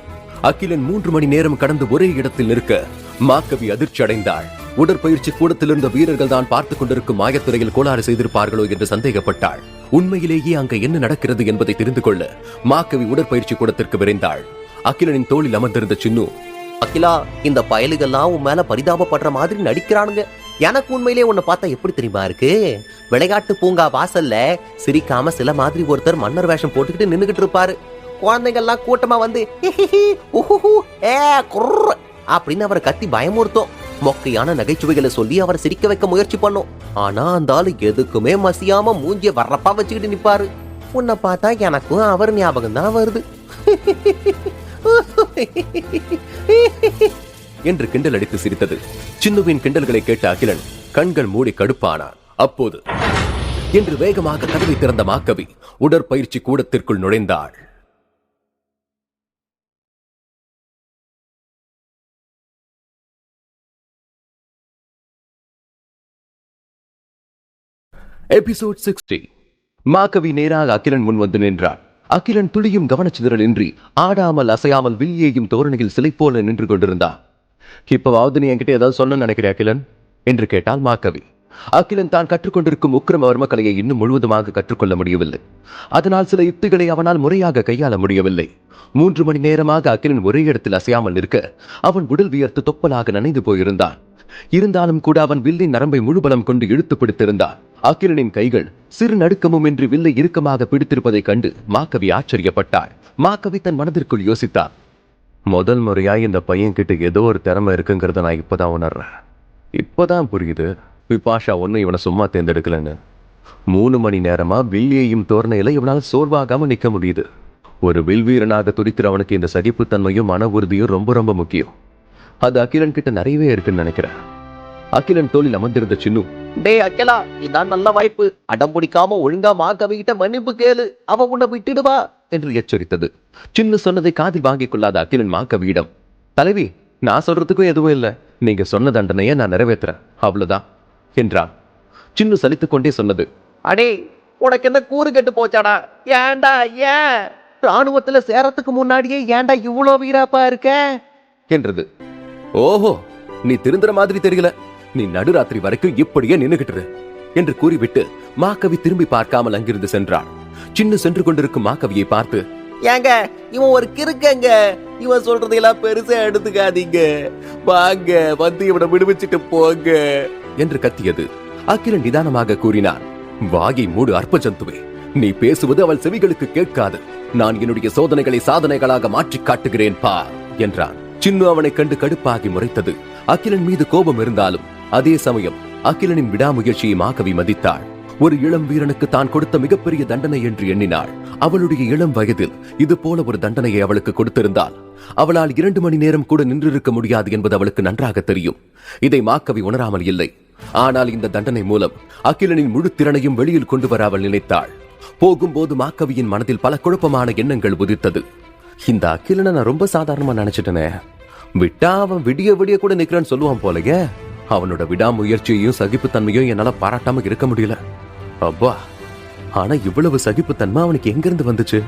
அகிலன் 3 மணி நேரம் கடந்து ஒரே இடத்தில் நிற்க மாக்கவி அதிர்ச்சி அடைந்தாள். உடற்பயிற்சி கூடத்தில் இருந்த வீரர்கள் தான் பார்த்துக் கொண்டிருக்கும் மாயத்துறையில் கோளாறு செய்திருப்பார்களோ என்று சந்தேகப்பட்டாள். உண்மையிலேயே அங்க என்ன நடக்கிறது என்பதை தெரிந்து கொள்ள மாக்கவி உடற்பயிற்சி கூடத்திற்கு விரைந்தாள். அகிலனின் தோளில் அமர்ந்திருந்த சின்னு, அகிலா, இந்த பயலுகெல்லாம் உன் மேல பரிதாபப்படுற மாதிரி நடிக்கிறானுங்க. எனக்கு உண்மையிலே உன்னை பார்த்தா எப்படி தெரியுமா இருக்கு? விளையாட்டு பூங்கா வாசல்ல சிரிக்காம சில மாதிரி ஒருத்தர் மன்னர் வேஷம் போட்டுக்கிட்டு நின்னுகிட்டு இருப்பாரு. குழந்தைங்க எல்லாம் கூட்டமா வந்து அப்படின்னு அவரை கத்தி பயமுறுத்தும். மொக்கையான நகைச்சுவைகளை சொல்லி அவரை சிரிக்க வைக்க முயற்சி பண்ணும். ஆனா அந்த ஆளு எதுக்குமே மசியாம மூஞ்சிய வர்றப்பா வச்சுக்கிட்டு நிப்பாரு. உன்னை பார்த்தா எனக்கும் அவர் ஞாபகம் தான் வருது என்று கிண்டல் அடித்து சிரித்தது. சின்னுவின் கிண்டல்களை கேட்ட அகிலன் கண்கள் மூடி கடுப்பானான். அப்போது என்று வேகமாக கதவை திறந்த மாக்கவி உடற்பயிற்சி கூடத்திற்குள் நுழைந்தாள். எபிசோட் 60. மாக்கவி நேராக அகிலன் முன் வந்து நின்றாள். அகிலன் துளியும் கவனச்சிதறல் இன்றி ஆடாமல் அசையாமல் வில்லியையும் தோரணையில் சிலை போல நின்று கொண்டிருந்தான். இப்பவாவது நீ என்கிட்ட ஏதாவது சொன்ன நினைக்கிறேன் அகிலன் என்று கேட்டாள் மாக்கவி. அகிலன் தான் கற்றுக்கொண்டிருக்கும் உக்கிரம வர்மக்கலையை இன்னும் முழுவதுமாக கற்றுக்கொள்ள முடியவில்லை. அதனால் சில யுக்திகளை அவனால் முறையாக கையாள முடியவில்லை. 3 மணி நேரமாக அகிலன் ஒரே இடத்தில் அசையாமல் நிற்க அவன் உடல் வியர்த்து தொப்பலாக நனைந்து போயிருந்தான். இருந்தாலும் கூட அவன் வில்லின் நரம்பை முழுபலம் கொண்டு இழுத்து பிடித்திருந்தான். அகிலனின் கைகள் சிறு நடுக்கமும் இன்றி வில்லை இறுக்கமாக பிடித்திருப்பதை கண்டு மாக்கவி ஆச்சரியப்பட்டாள். மாக்கவி தன் மனதிற்குள் யோசித்தாள். முதல் முறையாய் இந்த பையன் கிட்ட ஏதோ ஒரு திறமை இருக்குங்கிறத நான் இப்பதான் உணர்றேன். இப்பதான் புரியுது விபாஷா ஒன்னும் இவனை சும்மா தேர்ந்தெடுக்கலன்னு. 3 மணி நேரமா வில்லியையும் தோரணையில இவனால் சோர்வாகாம நிக்க முடியுது. ஒரு வில்வீரனாக துடிக்கிறவனுக்கு இந்த சகிப்புத்தன்மையும் மன உறுதியும் ரொம்ப ரொம்ப முக்கியம். அது அகிலன் கிட்ட நிறையவே இருக்குன்னு நினைக்கிறேன். அகிலன் தோளில் அமர்ந்திருந்த சின்னு, டே அகிலா, இதான் நல்ல வாய்ப்பு. அடம் பிடிக்காம ஒழுங்கா மாக்கவி கிட்ட மன்னிப்பு கேளு, அவ உன்னை விட்டுடுவா என்று எச்சரித்தது. சின்னு சொன்னதை காதில் வாங்கிக் கொள்ளாத அகிலன் மாக்கவியிடம், தலைவி, நான் சொல்றதுக்கும் எதுவும் இல்லை, நீங்க சொன்ன தண்டனையை நான் நிறைவேற்றுறேன், அவ்வளவுதான் என்றான். சின்னு சலித்துக் கொண்டே சொன்னது, அடே, உனக்கு என்ன கூறு கெட்டு போச்சாடா? ஏன்டா ஏன் ராணுவத்துல சேரத்துக்கு முன்னாடியே ஏன்டா இவ்வளோ வீராப்பா இருக்க என்றது. ஓஹோ, நீ திருந்துற மாதிரி தெரியல, நீ நடுராத்திரி வரைக்கும் இப்படியே நின்னுகிட்டு என்று கூறிவிட்டு மாக்கவி திரும்பி பார்க்காமல் அங்கிருந்து சென்றாள். சின்னு சென்று கொண்டிருக்கும் மாக்கவியை பார்த்து, ஏங்க, இவன் ஒரு கிறுக்கங்க, இவன் சொல்றதையெல்லாம் பெருசா எடுத்துக்காதீங்க, வாங்க வந்து இவனை விடுவிச்சுட்டு போங்க என்று கத்தியது. அகிலன் நிதானமாக கூறினான், வாயை மூடு அற்ப ஜந்துவே, நீ பேசுவது அவள் செவிகளுக்கு கேட்காது. நான் என்னுடைய சோதனைகளை சாதனைகளாக மாற்றி காட்டுகிறேன் பார் என்றான். சின்னு அவனை கண்டு கடுப்பாகி முறைத்தது. அகிலன் மீது கோபம் இருந்தாலும் அதே சமயம் அகிலனின் விடாமுயற்சியை மாக்கவி மதித்தாள். ஒரு இளம் வீரனுக்கு தான் கொடுத்த மிகப்பெரிய தண்டனை என்று எண்ணினாள். அவளுடைய இளம் வயதில் இது போல ஒரு தண்டனையை அவளுக்கு கொடுத்திருந்தால் அவளால் 2 மணி நேரம் கூட நின்றிருக்க முடியாது என்பது அவளுக்கு நன்றாக தெரியும். இதை மாக்கவி உணராமல் இல்லை. ஆனால் இந்த தண்டனை மூலம் அகிலனின் முழு திறனையும் வெளியில் கொண்டு வர அவள் நினைத்தாள். போகும்போது மாக்கவியின் மனதில் பல குழப்பமான எண்ணங்கள் உதித்தது. இந்த அகிலனை நான் ரொம்ப சாதாரணமா நினைச்சிட்டனே, விட்டா அவன் விடிய விடிய கூட நிக்கிறான்னு சொல்லுவான் போலயே. அவனோட விடாமுயற்சியையும் சகிப்புத்தன்மையும் என்னால பாராட்டாம இருக்க முடியல. அப்பா, ஆனா இவ்வளவு சகிப்புத்தன்மை அவனுக்கு எங்க இருந்து வந்துச்சு?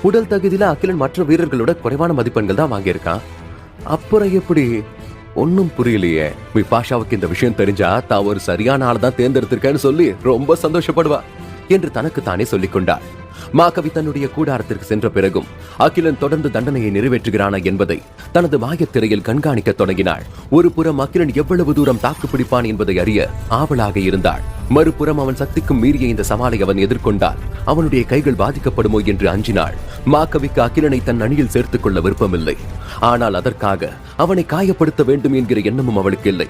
உடல் தகுதியில அகிலன் மற்ற வீரர்களோட குறைவான மதிப்பெண்கள் தான் வாங்கியிருக்கான். அப்புறம் எப்படி? ஒன்னும் புரியலையே. விபாஷாவுக்கு இந்த விஷயம் தெரிஞ்சா தான் ஒரு சரியான ஆள் தான் தேர்ந்தெடுத்திருக்கேன்னு சொல்லி ரொம்ப சந்தோஷப்படுவா என்று தனக்கு தானே சொல்லிக் கொண்டார். மாகவி தன்னுடைய கூடாரத்திற்கு சென்ற பிறகும் அகிலன் தொடர்ந்து தண்டனையை நிறைவேற்றுகிறானா என்பதை தனது மாயத்திரையில் கண்காணிக்க தொடங்கினாள். ஒரு புறம் அகிலன் எவ்வளவு தூரம் தாக்கு பிடிப்பான் என்பதை அறிய ஆவலாக இருந்தாள். மறுபுறம் அவன் சக்திக்கும் மீறிய இந்த சவாலை அவன் எதிர்கொண்டால் அவனுடைய கைகள் பாதிக்கப்படுமோ என்று அஞ்சினாள். மாகவிக்கு அகிலனை தன் அணியில் சேர்த்துக் கொள்ள விருப்பமில்லை. ஆனால் அதற்காக அவனை காயப்படுத்த வேண்டும் என்கிற எண்ணமும் அவளுக்கு இல்லை.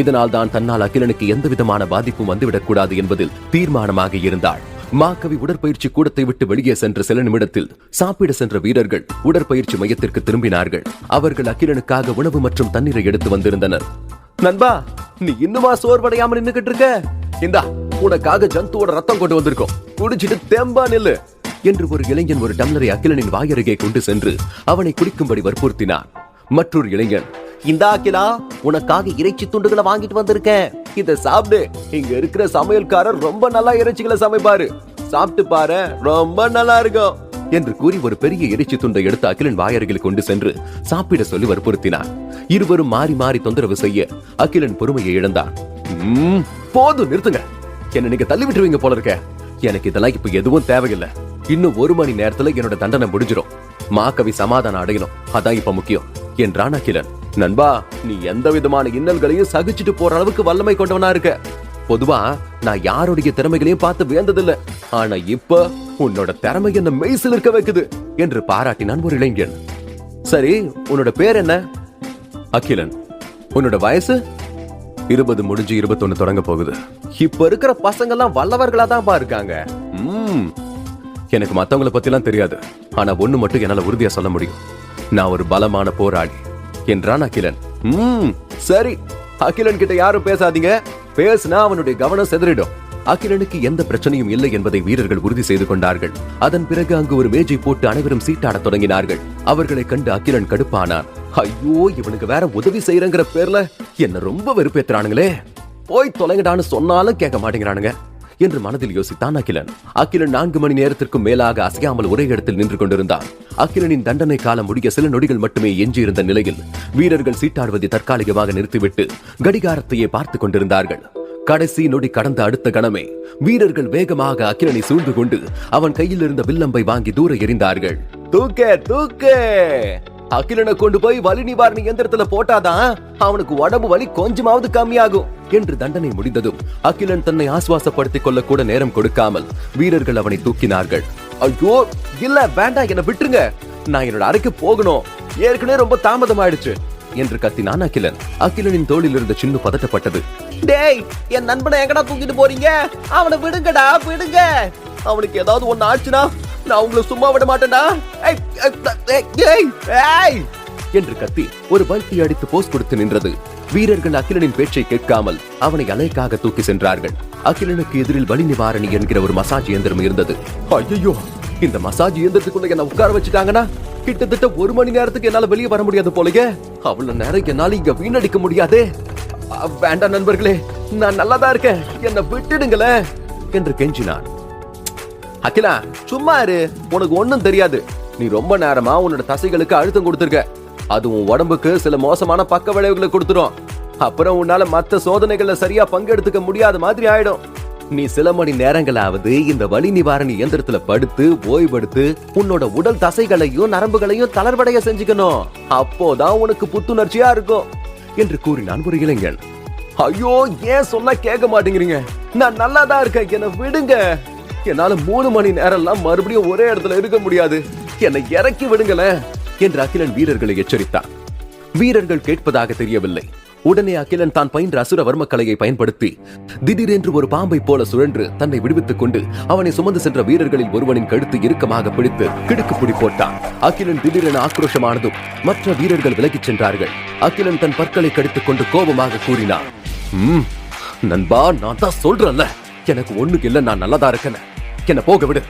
இதனால் தான் தன்னால் அகிலனுக்கு எந்த விதமான பாதிப்பும் வந்துவிடக் கூடாது என்பதில் தீர்மானமாக இருந்தாள். மாகவி உடற்பயிற்சி கூடத்தை விட்டு வெளியே சென்ற சில நிமிடத்தில் சாப்பிட சென்ற வீரர்கள் உடற்பயிற்சி மையத்திற்கு திரும்பினார்கள். அவர்கள் அகிலனுக்காக உணவு மற்றும் தண்ணீரை எடுத்து வந்திருந்தனர். நண்பா, நீ இன்னுமா சோர்வடையாம நின்னுகிட்டு இருக்க? இந்தா, உனக்காக ஜந்துவோட ரத்தம் கொண்டு வந்திருக்கோம், குடிச்சிட்டு தெம்பா நில்லு என்று ஒரு இளைஞன் ஒரு டம்ளரை அகிலனின் வாயருகே கொண்டு சென்று அவனை குடிக்கும்படி வற்புறுத்தினான். மற்றொரு இளைஞன், இந்த அகிலா, உனக்காக இறைச்சி துண்டுகளை வாங்கிட்டு வந்திருக்கேன், இத சாப்பிடு. இங்க இருக்கிற சமையல்காரர் ரொம்ப நல்லா இறைச்சிகளை சமைப்பாரு, சாப்பிட்டு பாரு, ரொம்ப நல்லா இருக்கும் என்று கூறி ஒரு பெரிய இறைச்சி துண்டை எடுத்து அகிலன் வாயருகில் கொண்டு சென்று சாப்பிட சொல்லி வற்புறுத்தினான். இருவரும் மாறி மாறி தொந்தரவு செய்ய அகிலன் பொறுமையை இழந்தான். போதும், நிறுத்துங்க, என்ன நீங்க தள்ளி விட்டுருவீங்க போல இருக்க. எனக்கு இதெல்லாம் இப்ப எதுவும் தேவையில்லை. இன்னும் 1 மணி நேரத்துல என்னோட தண்டனை முடிஞ்சிடும். மாகவி சமாதானம் அடையணும், அதான் இப்ப முக்கியம் என்றான் அகிலன். நண்பா, நீ எந்த விதமான இன்னல்களையும் சகிச்சுட்டு போற அளவுக்கு வல்லமை கொண்டவனா இருக்க. பொதுவா நான் யாருடைய திறமைகளையும் பார்த்து வியந்ததில்லை, ஆனா இப்ப உன்னோட திறமை என்ன மெய்சில் இருக்க வைக்குது என்று பாராட்டினான் ஒரு இளைஞன். சரி, உன்னோட பேர் என்ன? அகிலன். உன்னோட வயசு? 20 முடிஞ்சு 21 தொடங்க போகுது. இப்ப இருக்கிற பசங்க எல்லாம் வல்லவர்களா தான் இருக்காங்க. எனக்கு மத்தவங்களை பத்தி எல்லாம் தெரியாது, ஆனா ஒண்ணு மட்டும் என்னால உறுதியா சொல்ல முடியும், நான் ஒரு பலமான போராளி என்றான் அகிலன். சரி, அகிலன் கிட்ட யாரும் பேசாதீங்க, பேசினா அவனுடைய கவனம் சிதறிடும். அகிலனுக்கு எந்த பிரச்சனையும் இல்லை என்பதை வீரர்கள் உறுதி செய்து கொண்டார்கள். அதன் பிறகு அங்கு ஒரு மேஜை போட்டு அனைவரும் சீட்டாட தொடங்கினார்கள். அவர்களை கண்டு அகிலன் கடுப்பானான். ஐயோ, இவனுக்கு வேற உதவி செய்யறங்கிற பேர்ல என்ன ரொம்ப வெறுப்பேத்துறானுங்களே, போய் தொலைங்கடான்னு சொன்னாலும் கேட்க மாட்டேங்கிறானுங்க என்று மனதில் யோசித்தான் அகிலன். அகிலன் 4 மணி நேரத்திற்கும் மேலாக அசையாமல் ஒரே இடத்தில் நின்று கொண்டிருந்தான். அகிலனின் தண்டனை காலம் முடிய சில நொடிகள் மட்டுமே எஞ்சியிருந்த நிலையில் வீரர்கள் சீட்டாடுவதை தற்காலிகமாக நிறுத்திவிட்டு கடிகாரத்தையே பார்த்துக் கொண்டிருந்தார்கள். கடைசி நொடி கடந்த அடுத்த கணமே வீரர்கள் வேகமாக அகிலனை சூழ்ந்து கொண்டு அவன் கையில் இருந்த வில்லம்பை வாங்கி தூர எறிந்தார்கள். தூக்க தூக்க, அகிலனை கொண்டு போய் வலி நிவாரணி எந்திரத்துல போட்டாதான் அவனுக்கு உடம்பு வலி கொஞ்சமாவது கம்மியாகும் என்று தண்டனை முடிந்ததும் அகிலன் தன்னை ஆசுவாசப்படுத்திக் கொள்ள கூட நேரம் கொடுக்காமல் வீரர்கள் அவனை தூக்கினார்கள். ஐயோ இல்ல, வேண்டாம், என்ன விட்டுருங்க, நான் என்னோட அறைக்கு போகணும், ஏற்கனவே ரொம்ப தாமதம் ஆயிடுச்சு என்று கத்தினான் அகிலன். அகிலனின் தோளில் இருந்த சின்ன பதட்டப்பட்டது. டேய், என் நண்பனை எங்கடா தூக்கிட்டு போறீங்க? அவனை விடுங்கடா, விடுங்க. அவனுக்கு ஏதாவது ஒண்ணு ஆச்சுன்னா நான் உங்களை சும்மா விட மாட்டேன்டா என்று கத்தி ஒரு பல்டி அடித்து போஸ் கொடுத்து நின்றது. வீரர்கள் அகிலனின் பேச்சை கேட்காமல் அவனை அலைக்காக தூக்கி சென்றார்கள். அகிலனுக்கு எதிரில் வலி நிவாரணி என்கிற ஒரு மசாஜ் இயந்திரம் இருந்தது. ஐயோ, இந்த மசாஜ் இயந்திரத்துக்குள்ள என்ன உட்கார வச்சுட்டாங்கன்னா கிட்டத்தட்ட 1 மணி நேரத்துக்கு என்னால வெளியே வர முடியாது போலயே. அவ்வளவு நேரம் என்னால இங்க வீணடிக்க முடியாதே. வேண்டாம் நண்பர்களே, நான் நல்லாதான் இருக்கேன், என்ன விட்டுடுங்களே என்று கெஞ்சினான். அகிலா, சும்மா இரு, உனக்கு ஒண்ணும் தெரியாது. நீ ரொம்ப நேரமா உன்னோட தசைகளுக்கு அழுத்தம் கொடுத்திருக்க, அது உன் உடம்புக்கு சில மோசமான பக்க விளைவுகளை கொடுத்துரும். அப்புறம் உன்னால மத்த சோதனைகள்ல சரியா பங்கெடுத்துக்க முடியாத மாதிரி ஆயிடும். நீ சில மணி நேரங்களாவது இந்த வலி நிவாரணி இயந்திரத்துல படுத்து ஓய்வெடுத்து உன்னோட உடல் தசைகளையும் நரம்புகளையும் தளர்வடைய செஞ்சுக்கணும். அப்போதான் உனக்கு புத்துணர்ச்சியா இருக்கும் என்று கூறினான் ஒரு இளைஞன். ஐயோ, ஏன் சொன்னா கேட்க மாட்டேங்கிறீங்க, நான் நல்லாதான் இருக்கேன், என்ன விடுங்க. என்னால 3 மணி நேரம்லாம் மறுபடியும் ஒரே இடத்துல இருக்க முடியாது, என்னை இறக்கி விடுங்களே என்று அகிலன் வீரர்களை எச்சரித்தான். வீரர்கள் கேட்பதாக தெரியவில்லை. உடனே அகிலன் தான் பயின்ற அசுர வர்மக்கலையை பயன்படுத்தி திடீரென்று ஒரு பாம்பை போல சுழன்று தன்னை விடுவித்துக் கொண்டு அவனை சுமந்து சென்ற வீரர்களில் ஒருவனின் கழுத்து இறுக்கமாக பிடித்து கிடுக்குப்பிடி போட்டான். அகிலன் திடீரென ஆக்ரோஷமானதும் மற்ற வீரர்கள் விலகிச் சென்றார்கள். அகிலன் தன் பற்களை கடித்துக் கொண்டு கோபமாக கூறினான். நண்பா, நான் தான் சொல்றேன்ல, எனக்கு ஒண்ணுக்கு இல்ல, நான் நல்லாதான் இருக்கேன், என்ன போக விடு.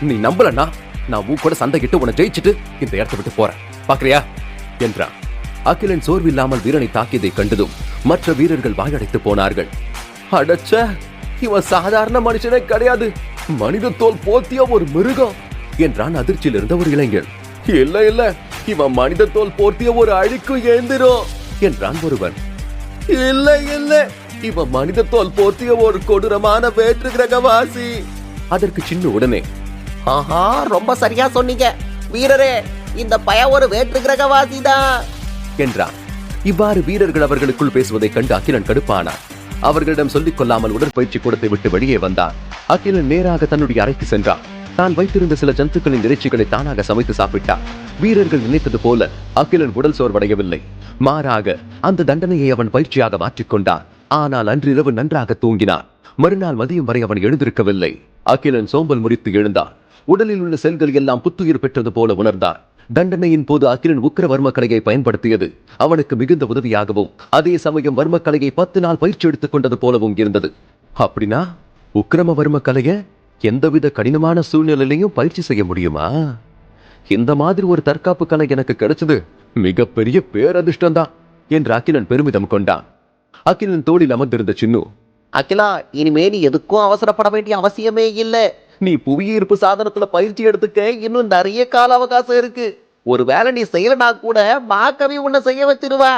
நீ நம்பலன்னா நான் உன் கூட சண்டையிட்டு உன்னை ஜெயிச்சுட்டு இந்த இடத்தை விட்டு போறேன், பாக்குறியா என்றான். அகிலன் சோர்வில்லாமல் வீரனை தாக்கியதை கண்டதும் மற்ற வீரர்கள் வாயடைத்து போனார்கள். அடச்ச, இவன் சாதாரண மனுஷனே கிடையாது, மனித தோல் போத்திய ஒரு மிருகம் என்றான் அதிர்ச்சியில் இருந்த ஒரு இளைஞன். இல்ல இல்ல, இவன் மனித தோல் போர்த்திய ஒரு அழிக்கு ஏந்திரம் என்றான் ஒருவன். இல்ல இல்ல, இவன் மனித தோல் போர்த்திய ஒரு கொடூரமான வேற்று கிரகவாசி. அதற்கு சின்ன உடனே, ஆஹா, ரொம்ப சரியா சொன்னீங்க வீரரே, இந்த பய ஒரு வேற்று கிரகவாசிதான் என்றான். இவ்வாறு வீரர்கள் அவர்களுக்குள் பேசுவதை கண்டு அகிலன் கடுப்பானான். அவர்களிடம் சொல்லிக் கொள்ளாமல் உடற்பயிற்சி கூடத்தை விட்டு வெளியே வந்தான். அகிலன் நேராக தன்னுடைய அறைக்கு சென்றான். தான் வைத்திருந்த சில ஜந்துக்களின் இறைச்சிகளை தானாக சமைத்து சாப்பிட்டான். வீரர்கள் நினைத்தது போல அகிலன் உடல் சோர்வடையவில்லை. மாறாக அந்த தண்டனையை அவன் பயிற்சியாக மாற்றிக்கொண்டான். ஆனால் அன்றிரவு நன்றாக தூங்கினான். மறுநாள் மதியம் வரை அவன் எழுந்திருக்கவில்லை. அகிலன் சோம்பல் முறித்து எழுந்தான். உடலில் உள்ள செல்கள் எல்லாம் புத்துயிர் பெற்றது போல உணர்ந்தான். தண்டனையின் போது அகிலன் உக்கிர வர்மக்கலையை பயன்படுத்தியது அவனுக்கு மிகுந்த உதவியாகவும், அதே சமயம் வர்மக்கலையை 10 நாள் பயிற்சி எடுத்துக் கொண்டது போலவும் இருந்தது. அப்படின்னா உக்கிரம வர்மக்கலைய எந்தவித கடினமான சூழ்நிலையிலையும் பயிற்சி செய்ய முடியுமா? இந்த மாதிரி ஒரு தற்காப்பு கலை எனக்கு கிடைச்சது மிகப்பெரிய பேரதிர்ஷ்டம் தான் என்று அகிலன் பெருமிதம் கொண்டான். அகிலன் தோளில் அமர்ந்திருந்த சின்னு, அகிலா, இனிமே நீ எதுக்கும் அவசரப்பட வேண்டிய அவசியமே இல்ல. நீ புவியீர்ப்பு சாதனத்துல பயிற்சி எடுத்துக்க இன்னும் நிறைய கால அவகாசம் இருக்கு. ஒருவேளை நீ செய்யலனா கூட மாக்கவி உன்னை செய்ய வச்சிருவா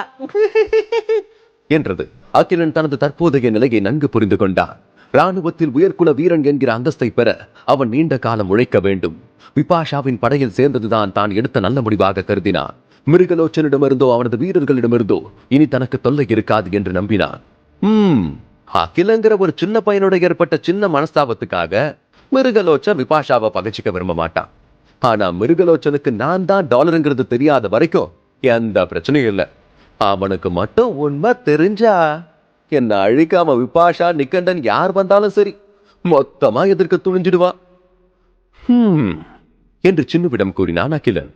என்றது. அகிலன் தனது தற்போதைய நிலையை நன்கு புரிந்து கொண்டான். ராணுவத்தில் உயர்குல வீரன் என்கிற அந்தஸ்தை பெற அவன் நீண்ட காலம் உழைக்க வேண்டும். விபாஷாவின் படையில் சேர்ந்ததுதான் தான் எடுத்த நல்ல முடிவாக கருதினான். மிருகலோச்சனிடமிருந்தோ அவனது வீரர்களிடமிருந்தோ இனி தனக்கு தொல்லை இருக்காது என்று நம்பினான். அகிலங்கிற ஒரு சின்ன பையனோட ஏற்பட்ட சின்ன மனஸ்தாபத்துக்காக மிருகலோச்சன் விபாஷாவை பகைச்சிக்க விரும்ப மாட்டான். ஆனா மிருகலோச்சனுக்கு நான் தான் டாலருங்கிறது தெரியாத வரைக்கும் எந்த பிரச்சனையும் இல்லை. அவனுக்கு மட்டும் உண்மை தெரிஞ்சா என்ன அழிக்காம விபாஷா, நிக்கண்டன் யார் வந்தாலும் சரி மொத்தமா எதிர்க்க துணிஞ்சிடுவான் என்று சின்னுவிடம் கூறினான் அகிலன்.